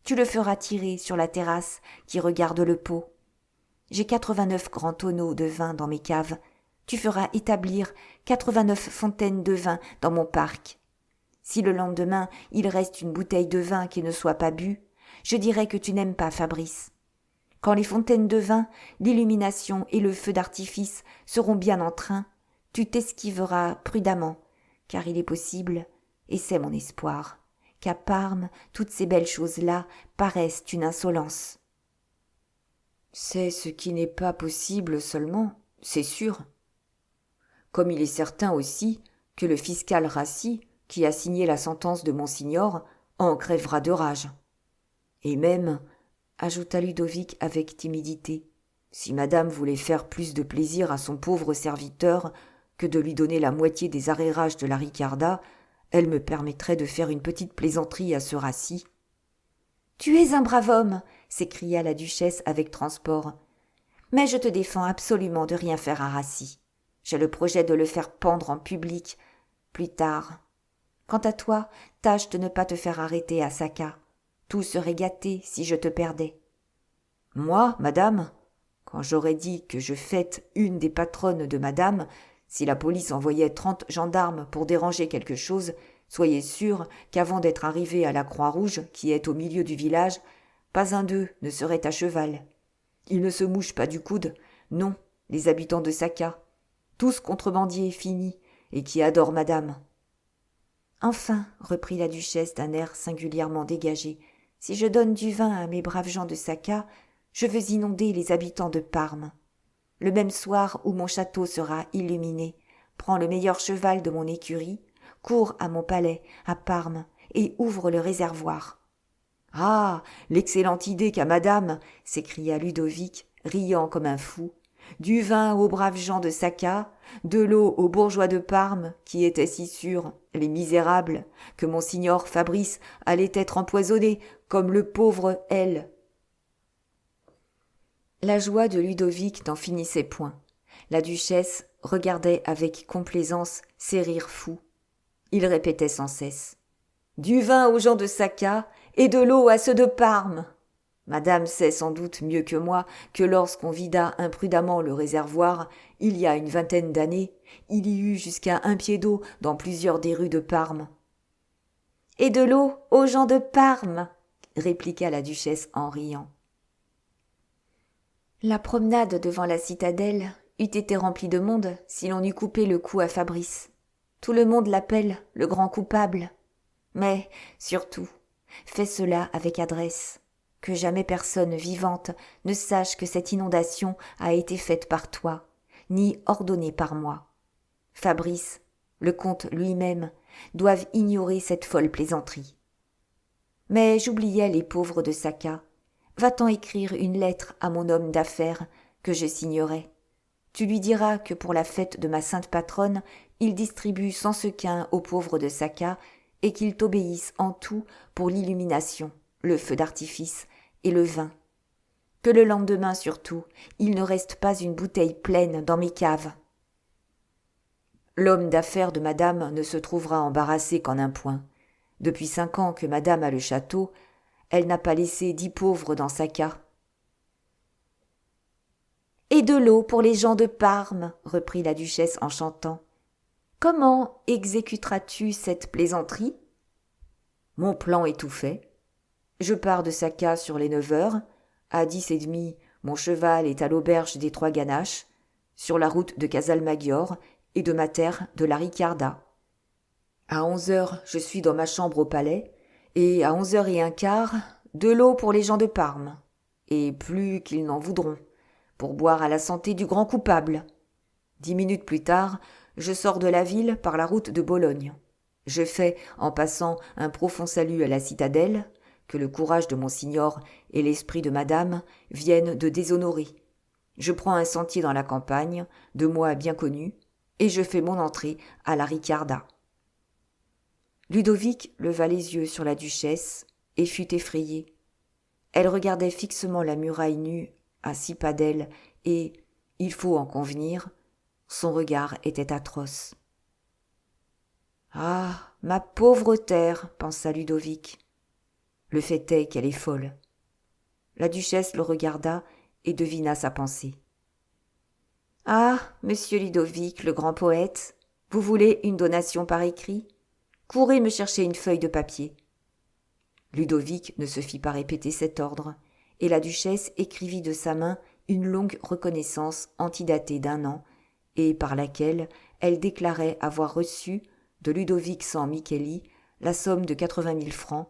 Tu le feras tirer sur la terrasse qui regarde le pot. J'ai 89 grands tonneaux de vin dans mes caves. Tu feras établir 89 fontaines de vin dans mon parc. Si le lendemain il reste une bouteille de vin qui ne soit pas bue, je dirai que tu n'aimes pas Fabrice. Quand les fontaines de vin, l'illumination et le feu d'artifice seront bien en train, tu t'esquiveras prudemment, car il est possible, et c'est mon espoir, qu'à Parme, toutes ces belles choses-là paraissent une insolence. C'est ce qui n'est pas possible seulement, c'est sûr. Comme il est certain aussi que le fiscal Rassi, qui a signé la sentence de Monsignor, en crèvera de rage. Et même, ajouta Ludovic avec timidité, si madame voulait faire plus de plaisir à son pauvre serviteur que de lui donner la moitié des arrérages de la Ricarda, elle me permettrait de faire une petite plaisanterie à ce Rassi. « Tu es un brave homme !» s'écria la duchesse avec transport. « Mais je te défends absolument de rien faire à Rassi. J'ai le projet de le faire pendre en public, plus tard. Quant à toi, tâche de ne pas te faire arrêter à Sacca. Tout serait gâté si je te perdais. »« Moi, madame, quand j'aurais dit que je fête une des patronnes de madame, si la police envoyait 30 gendarmes pour déranger quelque chose, soyez sûr qu'avant d'être arrivé à la Croix-Rouge, qui est au milieu du village, pas un d'eux ne serait à cheval. Ils ne se mouchent pas du coude, non, les habitants de Sacca, tous contrebandiers finis et qui adorent madame. »« Enfin, reprit la duchesse d'un air singulièrement dégagé, si je donne du vin à mes braves gens de Sacca, je veux inonder les habitants de Parme. Le même soir où mon château sera illuminé, prends le meilleur cheval de mon écurie, cours à mon palais, à Parme, et ouvre le réservoir. »« Ah, l'excellente idée qu'a madame !» s'écria Ludovic, riant comme un fou. « Du vin aux braves gens de Sacca, de l'eau aux bourgeois de Parme, qui étaient si sûrs, les misérables, que Monsignor Fabrice allait être empoisonné, comme le pauvre L. » La joie de Ludovic n'en finissait point. La duchesse regardait avec complaisance ses rires fous. Il répétait sans cesse « Du vin aux gens de Sacca et de l'eau à ceux de Parme !» Madame sait sans doute mieux que moi que lorsqu'on vida imprudemment le réservoir, il y a une 20aine d'années, il y eut jusqu'à 1 pied d'eau dans plusieurs des rues de Parme. « Et de l'eau aux gens de Parme !» répliqua la duchesse en riant. La promenade devant la citadelle eût été remplie de monde si l'on eût coupé le cou à Fabrice. Tout le monde l'appelle le grand coupable. Mais, surtout, fais cela avec adresse. Que jamais personne vivante ne sache que cette inondation a été faite par toi, ni ordonnée par moi. Fabrice, le comte lui-même, doivent ignorer cette folle plaisanterie. Mais j'oubliais les pauvres de Sacca. Va-t'en écrire une lettre à mon homme d'affaires que je signerai. Tu lui diras que pour la fête de ma sainte patronne, il distribue 100 sequins aux pauvres de Sacca et qu'ils t'obéissent en tout pour l'illumination, le feu d'artifice et le vin. Que le lendemain surtout, il ne reste pas une bouteille pleine dans mes caves. L'homme d'affaires de madame ne se trouvera embarrassé qu'en un point. Depuis 5 ans que madame a le château, elle n'a pas laissé 10 pauvres dans Sacca. « Et de l'eau pour les gens de Parme, reprit la duchesse en chantant. Comment exécuteras-tu cette plaisanterie ? Mon plan est tout fait. Je pars de Sacca sur les 9 heures. À 10h30, mon cheval est à l'auberge des Trois Ganaches, sur la route de Casalmaggiore et de ma terre de la Ricarda. À 11 heures, je suis dans ma chambre au palais, Et à 11h15, de l'eau pour les gens de Parme, et plus qu'ils n'en voudront, pour boire à la santé du grand coupable. 10 minutes plus tard, je sors de la ville par la route de Bologne. Je fais, en passant, un profond salut à la citadelle, que le courage de Monsignor et l'esprit de Madame viennent de déshonorer. Je prends un sentier dans la campagne, de moi bien connu, et je fais mon entrée à la Riccarda. Ludovic leva les yeux sur la duchesse et fut effrayé. Elle regardait fixement la muraille nue à 6 pas d'elle et, il faut en convenir, son regard était atroce. « Ah, ma pauvre terre !» pensa Ludovic. Le fait est qu'elle est folle. La duchesse le regarda et devina sa pensée. « Ah, monsieur Ludovic, le grand poète, vous voulez une donation par écrit ? Courez me chercher une feuille de papier. » Ludovic ne se fit pas répéter cet ordre, et la duchesse écrivit de sa main une longue reconnaissance antidatée d'1 an, et par laquelle elle déclarait avoir reçu de Ludovic San-Micheli la somme de 80 000 francs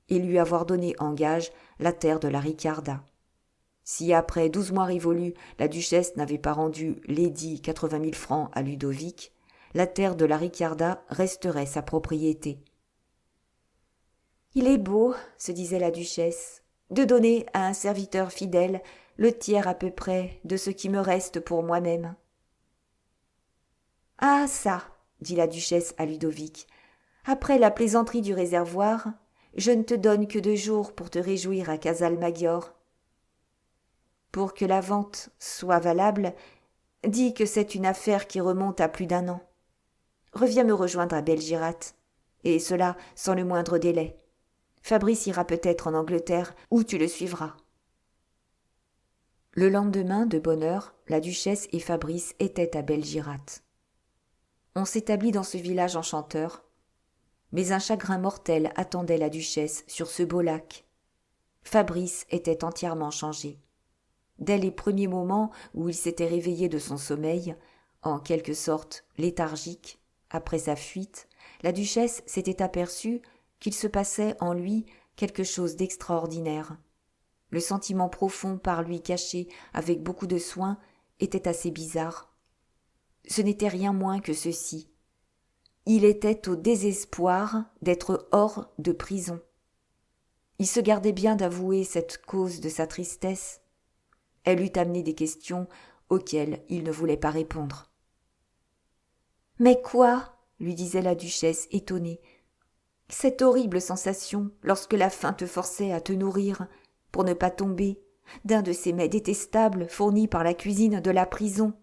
et lui avoir donné en gage la terre de la Riccarda. Si après 12 mois révolus, la duchesse n'avait pas rendu lesdits 80 000 francs à Ludovic, la terre de la Riccarda resterait sa propriété. « Il est beau, se disait la duchesse, de donner à un serviteur fidèle le tiers à peu près de ce qui me reste pour moi-même. »« Ah ça !» dit la duchesse à Ludovic. « Après la plaisanterie du réservoir, je ne te donne que 2 jours pour te réjouir à Casalmaggiore. Pour que la vente soit valable, dis que c'est une affaire qui remonte à plus d'1 an. Reviens me rejoindre à Belgirate, et cela sans le moindre délai. Fabrice ira peut-être en Angleterre, où tu le suivras. » Le lendemain, de bonne heure, la duchesse et Fabrice étaient à Belgirate. On s'établit dans ce village enchanteur, mais un chagrin mortel attendait la duchesse sur ce beau lac. Fabrice était entièrement changé. Dès les premiers moments où il s'était réveillé de son sommeil, en quelque sorte léthargique, après sa fuite, la duchesse s'était aperçue qu'il se passait en lui quelque chose d'extraordinaire. Le sentiment profond par lui caché avec beaucoup de soin était assez bizarre. Ce n'était rien moins que ceci. Il était au désespoir d'être hors de prison. Il se gardait bien d'avouer cette cause de sa tristesse. Elle eût amené des questions auxquelles il ne voulait pas répondre. « Mais quoi ?» lui disait la duchesse étonnée. « Cette horrible sensation lorsque la faim te forçait à te nourrir, pour ne pas tomber, d'un de ces mets détestables fournis par la cuisine de la prison.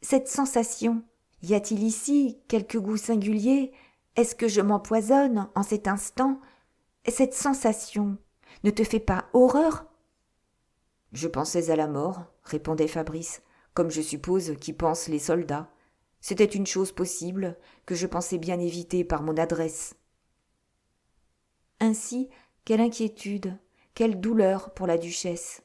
Cette sensation, y a-t-il ici quelque goût singulier ? Est-ce que je m'empoisonne en cet instant ? Cette sensation ne te fait pas horreur ? » « Je pensais à la mort, » répondait Fabrice, « comme je suppose qu'y pensent les soldats. C'était une chose possible que je pensais bien éviter par mon adresse. » Ainsi, quelle inquiétude, quelle douleur pour la duchesse.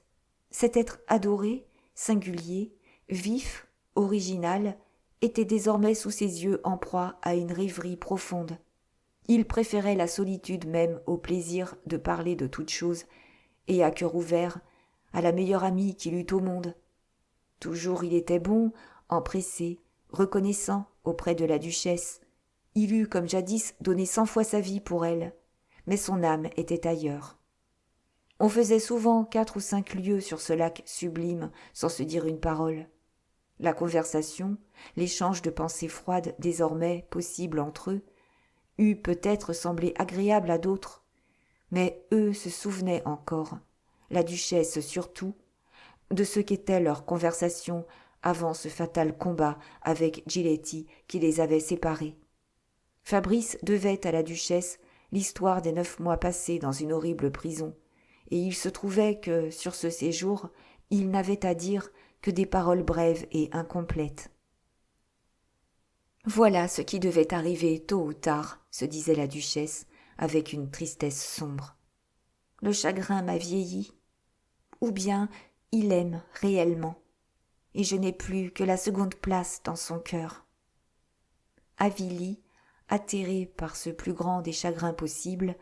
Cet être adoré, singulier, vif, original, était désormais sous ses yeux en proie à une rêverie profonde. Il préférait la solitude même au plaisir de parler de toutes choses, et à cœur ouvert, à la meilleure amie qu'il eût au monde. Toujours il était bon, empressé, reconnaissant auprès de la duchesse. Il eût, comme jadis, donné 100 fois sa vie pour elle, mais son âme était ailleurs. On faisait souvent 4 ou 5 lieues sur ce lac sublime sans se dire une parole. La conversation, l'échange de pensées froides désormais possibles entre eux, eût peut-être semblé agréable à d'autres, mais eux se souvenaient encore, la duchesse surtout, de ce qu'était leur conversation avant ce fatal combat avec Giletti qui les avait séparés. Fabrice devait à la duchesse l'histoire des 9 mois passés dans une horrible prison, et il se trouvait que, sur ce séjour, il n'avait à dire que des paroles brèves et incomplètes. « Voilà ce qui devait arriver tôt ou tard, » se disait la duchesse, avec une tristesse sombre. « Le chagrin m'a vieilli. Ou bien il aime réellement, et je n'ai plus que la seconde place dans son cœur. » Avilie, atterrée par ce plus grand des chagrins possibles,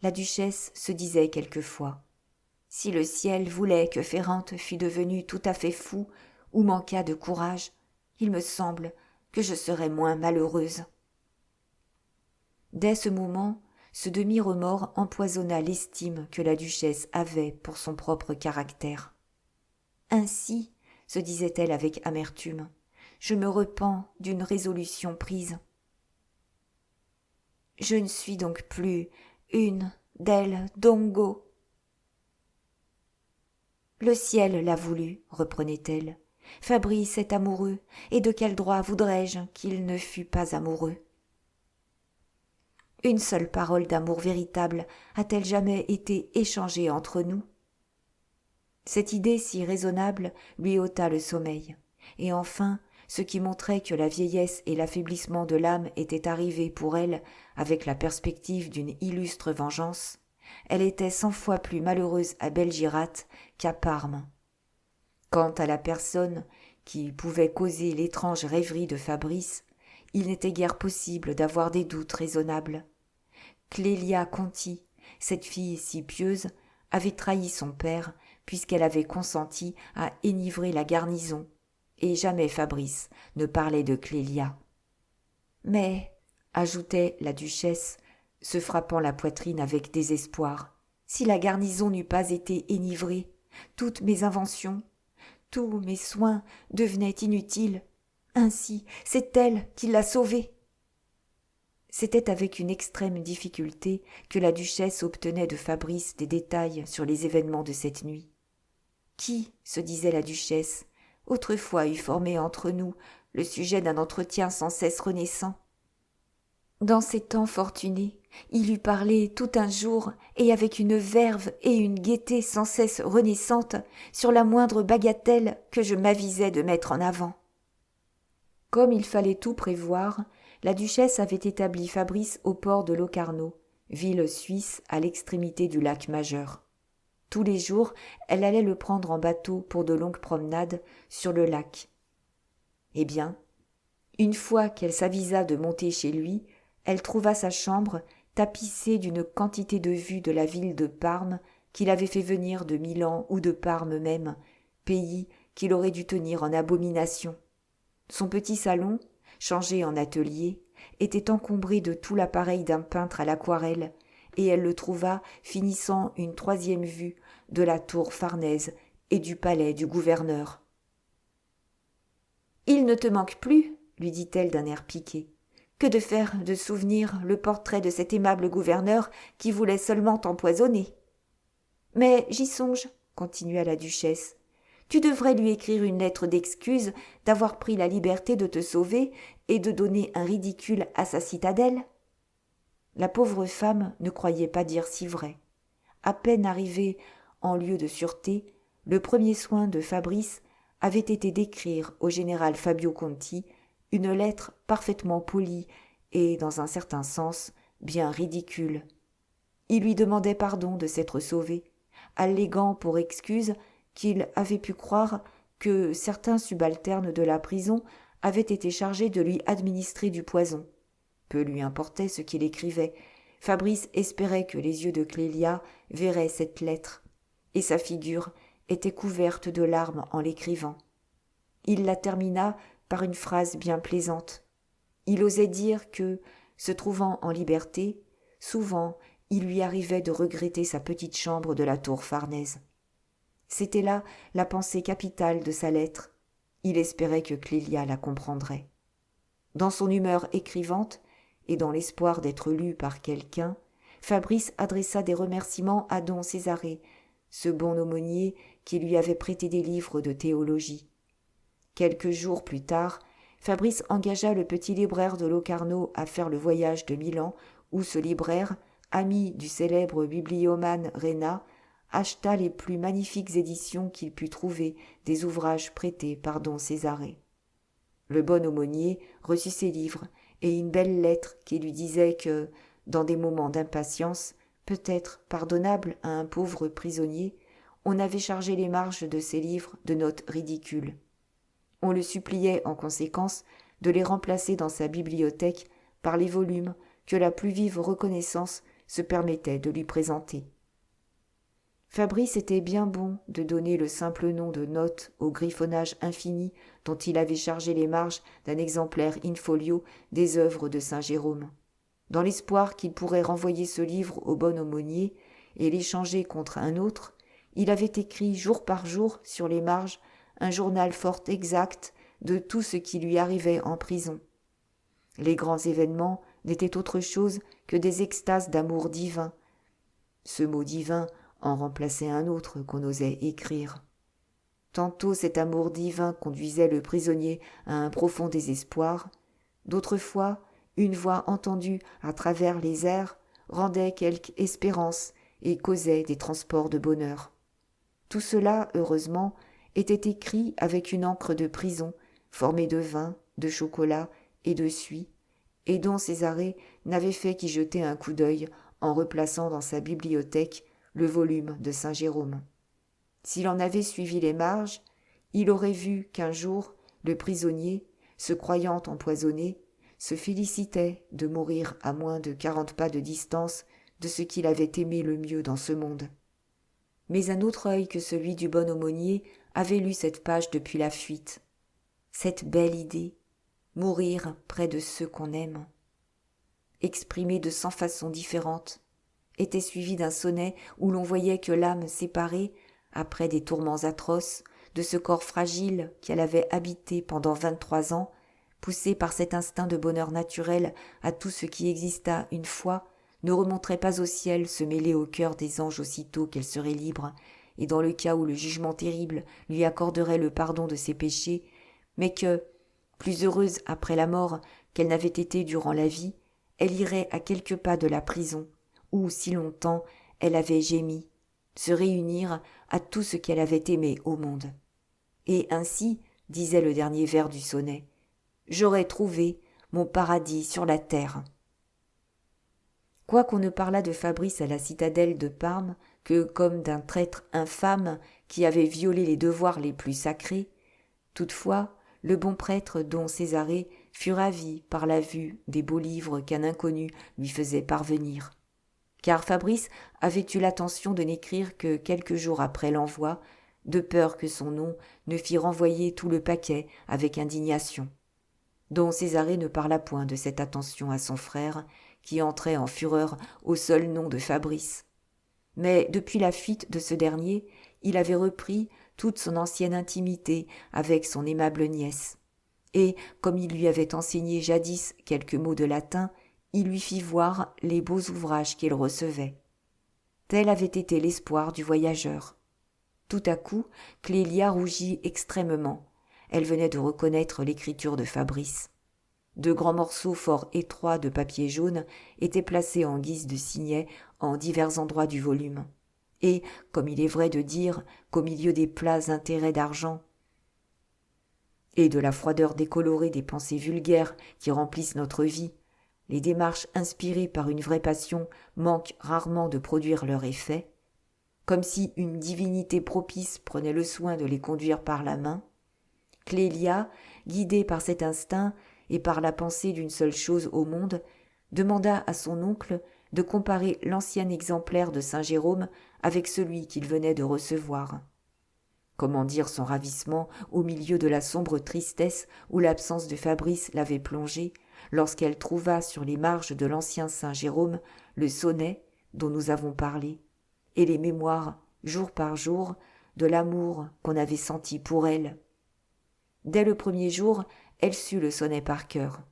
la duchesse se disait quelquefois : si le ciel voulait que Ferrante fût devenue tout à fait fou ou manquât de courage, il me semble que je serais moins malheureuse. Dès ce moment, ce demi-remords empoisonna l'estime que la duchesse avait pour son propre caractère. Ainsi, se disait-elle avec amertume, je me repens d'une résolution prise. Je ne suis donc plus une del Dongo. Le ciel l'a voulu, reprenait-elle. Fabrice est amoureux, et de quel droit voudrais-je qu'il ne fût pas amoureux ? Une seule parole d'amour véritable a-t-elle jamais été échangée entre nous ? Cette idée si raisonnable lui ôta le sommeil, et enfin, ce qui montrait que la vieillesse et l'affaiblissement de l'âme étaient arrivés pour elle avec la perspective d'une illustre vengeance, elle était 100 fois plus malheureuse à Belgirate qu'à Parme. Quant à la personne qui pouvait causer l'étrange rêverie de Fabrice, il n'était guère possible d'avoir des doutes raisonnables. Clélia Conti, cette fille si pieuse, avait trahi son père puisqu'elle avait consenti à enivrer la garnison, et jamais Fabrice ne parlait de Clélia. Mais, ajoutait la duchesse, se frappant la poitrine avec désespoir, si la garnison n'eût pas été enivrée, toutes mes inventions, tous mes soins devenaient inutiles. Ainsi, c'est elle qui l'a sauvée. C'était avec une extrême difficulté que la duchesse obtenait de Fabrice des détails sur les événements de cette nuit. Qui, se disait la duchesse, autrefois eût formé entre nous le sujet d'un entretien sans cesse renaissant ? Dans ces temps fortunés, il eût parlé tout un jour et avec une verve et une gaieté sans cesse renaissantes sur la moindre bagatelle que je m'avisais de mettre en avant. Comme il fallait tout prévoir, la duchesse avait établi Fabrice au port de Locarno, ville suisse à l'extrémité du lac Majeur. Tous les jours, elle allait le prendre en bateau pour de longues promenades sur le lac. Eh bien, une fois qu'elle s'avisa de monter chez lui, elle trouva sa chambre tapissée d'une quantité de vues de la ville de Parme qu'il avait fait venir de Milan ou de Parme même, pays qu'il aurait dû tenir en abomination. Son petit salon, changé en atelier, était encombré de tout l'appareil d'un peintre à l'aquarelle, et elle le trouva finissant une 3e vue de la tour Farnèse et du palais du gouverneur. « Il ne te manque plus, lui dit-elle d'un air piqué, que de faire de souvenir le portrait de cet aimable gouverneur qui voulait seulement t'empoisonner. Mais j'y songe, continua la duchesse. Tu devrais lui écrire une lettre d'excuse d'avoir pris la liberté de te sauver et de donner un ridicule à sa citadelle. » La pauvre femme ne croyait pas dire si vrai. À peine arrivée en lieu de sûreté, le premier soin de Fabrice avait été d'écrire au général Fabio Conti une lettre parfaitement polie et, dans un certain sens, bien ridicule. Il lui demandait pardon de s'être sauvé, alléguant pour excuse qu'il avait pu croire que certains subalternes de la prison avaient été chargés de lui administrer du poison. Peu lui importait ce qu'il écrivait. Fabrice espérait que les yeux de Clélia verraient cette lettre, et sa figure était couverte de larmes en l'écrivant. Il la termina par une phrase bien plaisante. Il osait dire que, se trouvant en liberté, souvent il lui arrivait de regretter sa petite chambre de la tour Farnèse. C'était là la pensée capitale de sa lettre. Il espérait que Clélia la comprendrait. Dans son humeur écrivante, et dans l'espoir d'être lu par quelqu'un, Fabrice adressa des remerciements à don Césarée, ce bon aumônier qui lui avait prêté des livres de théologie. Quelques jours plus tard, Fabrice engagea le petit libraire de Locarno à faire le voyage de Milan, où ce libraire, ami du célèbre bibliomane Réna, acheta les plus magnifiques éditions qu'il put trouver des ouvrages prêtés par don Césarée. Le bon aumônier reçut ces livres et une belle lettre qui lui disait que, dans des moments d'impatience, peut-être pardonnable à un pauvre prisonnier, on avait chargé les marges de ces livres de notes ridicules. On le suppliait en conséquence de les remplacer dans sa bibliothèque par les volumes que la plus vive reconnaissance se permettait de lui présenter. Fabrice était bien bon de donner le simple nom de note au griffonnage infini dont il avait chargé les marges d'un exemplaire in-folio des œuvres de saint Jérôme. Dans l'espoir qu'il pourrait renvoyer ce livre au bon aumônier et l'échanger contre un autre, il avait écrit jour par jour sur les marges un journal fort exact de tout ce qui lui arrivait en prison. Les grands événements n'étaient autre chose que des extases d'amour divin. Ce mot divin en remplaçait un autre qu'on osait écrire. Tantôt cet amour divin conduisait le prisonnier à un profond désespoir, d'autres fois une voix entendue à travers les airs rendait quelque espérance et causait des transports de bonheur. Tout cela, heureusement, était écrit avec une encre de prison formée de vin, de chocolat et de suie, et dont Césarée n'avait fait qu'y jeter un coup d'œil en replaçant dans sa bibliothèque le volume de saint Jérôme. S'il en avait suivi les marges, il aurait vu qu'un jour le prisonnier, se croyant empoisonné, se félicitait de mourir à moins de 40 pas de distance de ce qu'il avait aimé le mieux dans ce monde. Mais un autre œil que celui du bon aumônier avait lu cette page depuis la fuite. Cette belle idée, mourir près de ceux qu'on aime, exprimée de 100 façons différentes, était suivie d'un sonnet où l'on voyait que l'âme séparée, après des tourments atroces, de ce corps fragile qu'elle avait habité pendant 23 ans, poussée par cet instinct de bonheur naturel à tout ce qui exista une fois, ne remonterait pas au ciel se mêler au cœur des anges aussitôt qu'elle serait libre, et dans le cas où le jugement terrible lui accorderait le pardon de ses péchés, mais que, plus heureuse après la mort qu'elle n'avait été durant la vie, elle irait à quelques pas de la prison, où si longtemps elle avait gémi, se réunir à tout ce qu'elle avait aimé au monde. Et ainsi, disait le dernier vers du sonnet, « J'aurais trouvé mon paradis sur la terre. » Quoiqu'on ne parlât de Fabrice à la citadelle de Parme que comme d'un traître infâme qui avait violé les devoirs les plus sacrés, toutefois, le bon prêtre dont Césarée fut ravi par la vue des beaux livres qu'un inconnu lui faisait parvenir. Car Fabrice avait eu l'attention de n'écrire que quelques jours après l'envoi, de peur que son nom ne fît renvoyer tout le paquet avec indignation. Dont Césarée ne parla point de cette attention à son frère, qui entrait en fureur au seul nom de Fabrice. Mais depuis la fuite de ce dernier, il avait repris toute son ancienne intimité avec son aimable nièce. Et, comme il lui avait enseigné jadis quelques mots de latin, il lui fit voir les beaux ouvrages qu'il recevait. Tel avait été l'espoir du voyageur. Tout à coup, Clélia rougit extrêmement. Elle venait de reconnaître l'écriture de Fabrice. De grands morceaux fort étroits de papier jaune étaient placés en guise de signet en divers endroits du volume. Et, comme il est vrai de dire qu'au milieu des plats intérêts d'argent et de la froideur décolorée des pensées vulgaires qui remplissent notre vie, les démarches inspirées par une vraie passion manquent rarement de produire leur effet, comme si une divinité propice prenait le soin de les conduire par la main, Clélia, guidée par cet instinct et par la pensée d'une seule chose au monde, demanda à son oncle de comparer l'ancien exemplaire de saint Jérôme avec celui qu'il venait de recevoir. Comment dire son ravissement au milieu de la sombre tristesse où l'absence de Fabrice l'avait plongée, lorsqu'elle trouva sur les marges de l'ancien saint Jérôme le sonnet dont nous avons parlé, et les mémoires, jour par jour, de l'amour qu'on avait senti pour elle. Dès le premier jour, elle sut le sonnet par cœur.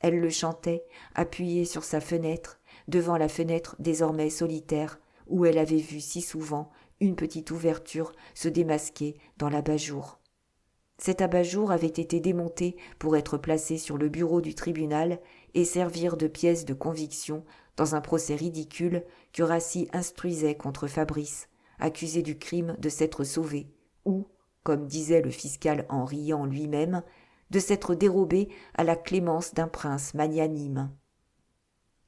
Elle le chantait, appuyée sur sa fenêtre, devant la fenêtre désormais solitaire, où elle avait vu si souvent une petite ouverture se démasquer dans l'abat-jour. Cet abat-jour avait été démonté pour être placé sur le bureau du tribunal et servir de pièce de conviction dans un procès ridicule que Rassi instruisait contre Fabrice, accusé du crime de s'être sauvé, ou, comme disait le fiscal en riant lui-même, de s'être dérobé à la clémence d'un prince magnanime.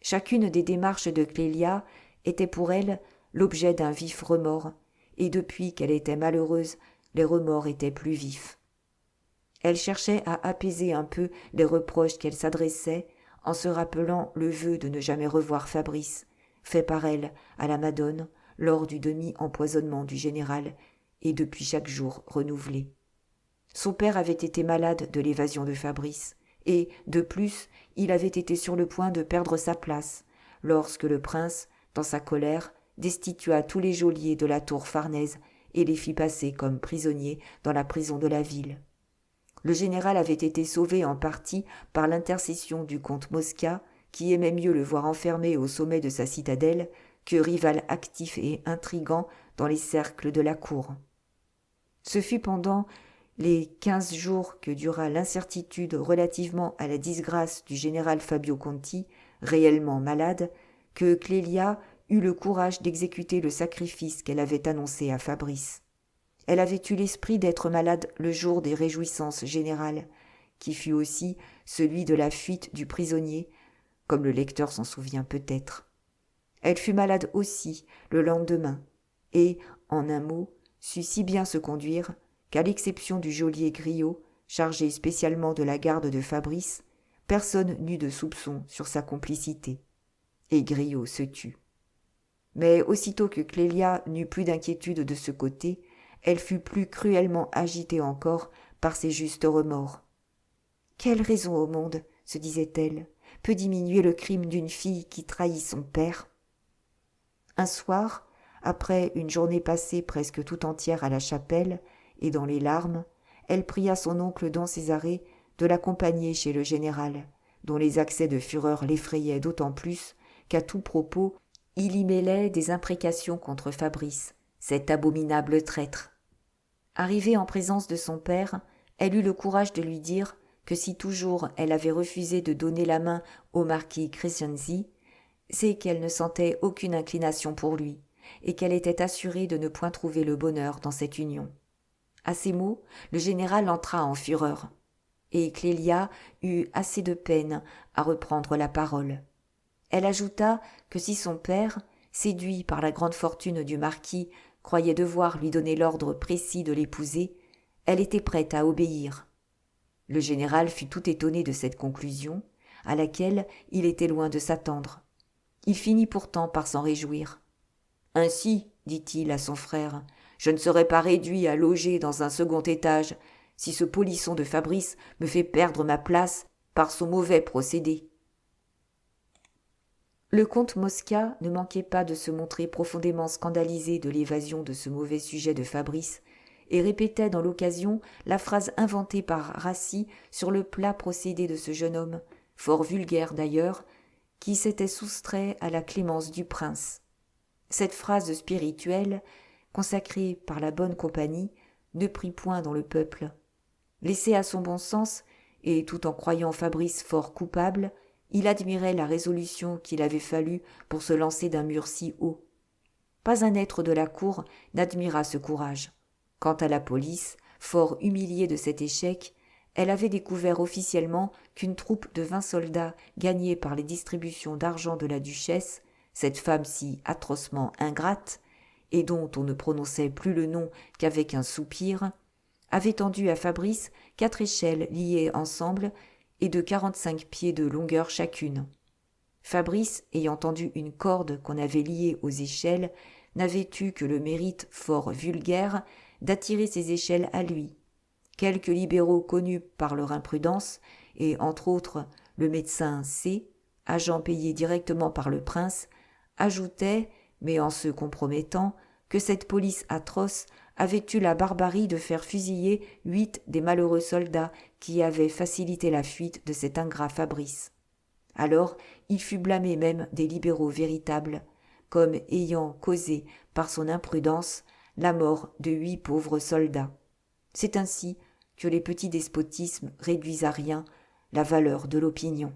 Chacune des démarches de Clélia était pour elle l'objet d'un vif remords, et depuis qu'elle était malheureuse, les remords étaient plus vifs. Elle cherchait à apaiser un peu les reproches qu'elle s'adressait en se rappelant le vœu de ne jamais revoir Fabrice, fait par elle à la Madone lors du demi-empoisonnement du général et depuis chaque jour renouvelé. Son père avait été malade de l'évasion de Fabrice, et, de plus, il avait été sur le point de perdre sa place, lorsque le prince, dans sa colère, destitua tous les geôliers de la tour Farnèse et les fit passer comme prisonniers dans la prison de la ville. Le général avait été sauvé en partie par l'intercession du comte Mosca, qui aimait mieux le voir enfermé au sommet de sa citadelle que rival actif et intrigant dans les cercles de la cour. Ce fut pendant les 15 jours que dura l'incertitude relativement à la disgrâce du général Fabio Conti, réellement malade, que Clélia eut le courage d'exécuter le sacrifice qu'elle avait annoncé à Fabrice. Elle avait eu l'esprit d'être malade le jour des réjouissances générales, qui fut aussi celui de la fuite du prisonnier, comme le lecteur s'en souvient peut-être. Elle fut malade aussi le lendemain, et, en un mot, sut si bien se conduire qu'à l'exception du geôlier Griot, chargé spécialement de la garde de Fabrice, personne n'eut de soupçon sur sa complicité. Et Griot se tut. Mais aussitôt que Clélia n'eut plus d'inquiétude de ce côté, elle fut plus cruellement agitée encore par ses justes remords. « Quelle raison au monde, se disait-elle, peut diminuer le crime d'une fille qui trahit son père ?» Un soir, après une journée passée presque tout entière à la chapelle et dans les larmes, elle pria son oncle don Césarée de l'accompagner chez le général, dont les accès de fureur l'effrayaient d'autant plus qu'à tout propos il y mêlait des imprécations contre Fabrice, cet abominable traître. Arrivée en présence de son père, elle eut le courage de lui dire que si toujours elle avait refusé de donner la main au marquis Crescenzi, c'est qu'elle ne sentait aucune inclination pour lui, et qu'elle était assurée de ne point trouver le bonheur dans cette union. À ces mots, le général entra en fureur, et Clélia eut assez de peine à reprendre la parole. Elle ajouta que si son père, séduit par la grande fortune du marquis, croyait devoir lui donner l'ordre précis de l'épouser, elle était prête à obéir. Le général fut tout étonné de cette conclusion, à laquelle il était loin de s'attendre. Il finit pourtant par s'en réjouir. « Ainsi, dit-il à son frère, je ne serai pas réduit à loger dans un second étage si ce polisson de Fabrice me fait perdre ma place par son mauvais procédé. » Le comte Mosca ne manquait pas de se montrer profondément scandalisé de l'évasion de ce mauvais sujet de Fabrice, et répétait dans l'occasion la phrase inventée par Rassi sur le plat procédé de ce jeune homme, fort vulgaire d'ailleurs, qui s'était soustrait à la clémence du prince. Cette phrase spirituelle, consacrée par la bonne compagnie, ne prit point dans le peuple. Laissé à son bon sens, et tout en croyant Fabrice fort coupable, il admirait la résolution qu'il avait fallu pour se lancer d'un mur si haut. Pas un être de la cour n'admira ce courage. Quant à la police, fort humiliée de cet échec, elle avait découvert officiellement qu'une troupe de 20 soldats gagnés par les distributions d'argent de la duchesse, cette femme si atrocement ingrate, et dont on ne prononçait plus le nom qu'avec un soupir, avait tendu à Fabrice 4 échelles liées ensemble et de 45 pieds de longueur chacune. Fabrice, ayant tendu une corde qu'on avait liée aux échelles, n'avait eu que le mérite fort vulgaire d'attirer ces échelles à lui. Quelques libéraux connus par leur imprudence, et entre autres le médecin C, agent payé directement par le prince, ajoutaient, mais en se compromettant, que cette police atroce avait eu la barbarie de faire fusiller 8 des malheureux soldats qui avaient facilité la fuite de cet ingrat Fabrice. Alors il fut blâmé même des libéraux véritables, comme ayant causé, par son imprudence, la mort de 8 pauvres soldats. C'est ainsi que les petits despotismes réduisent à rien la valeur de l'opinion.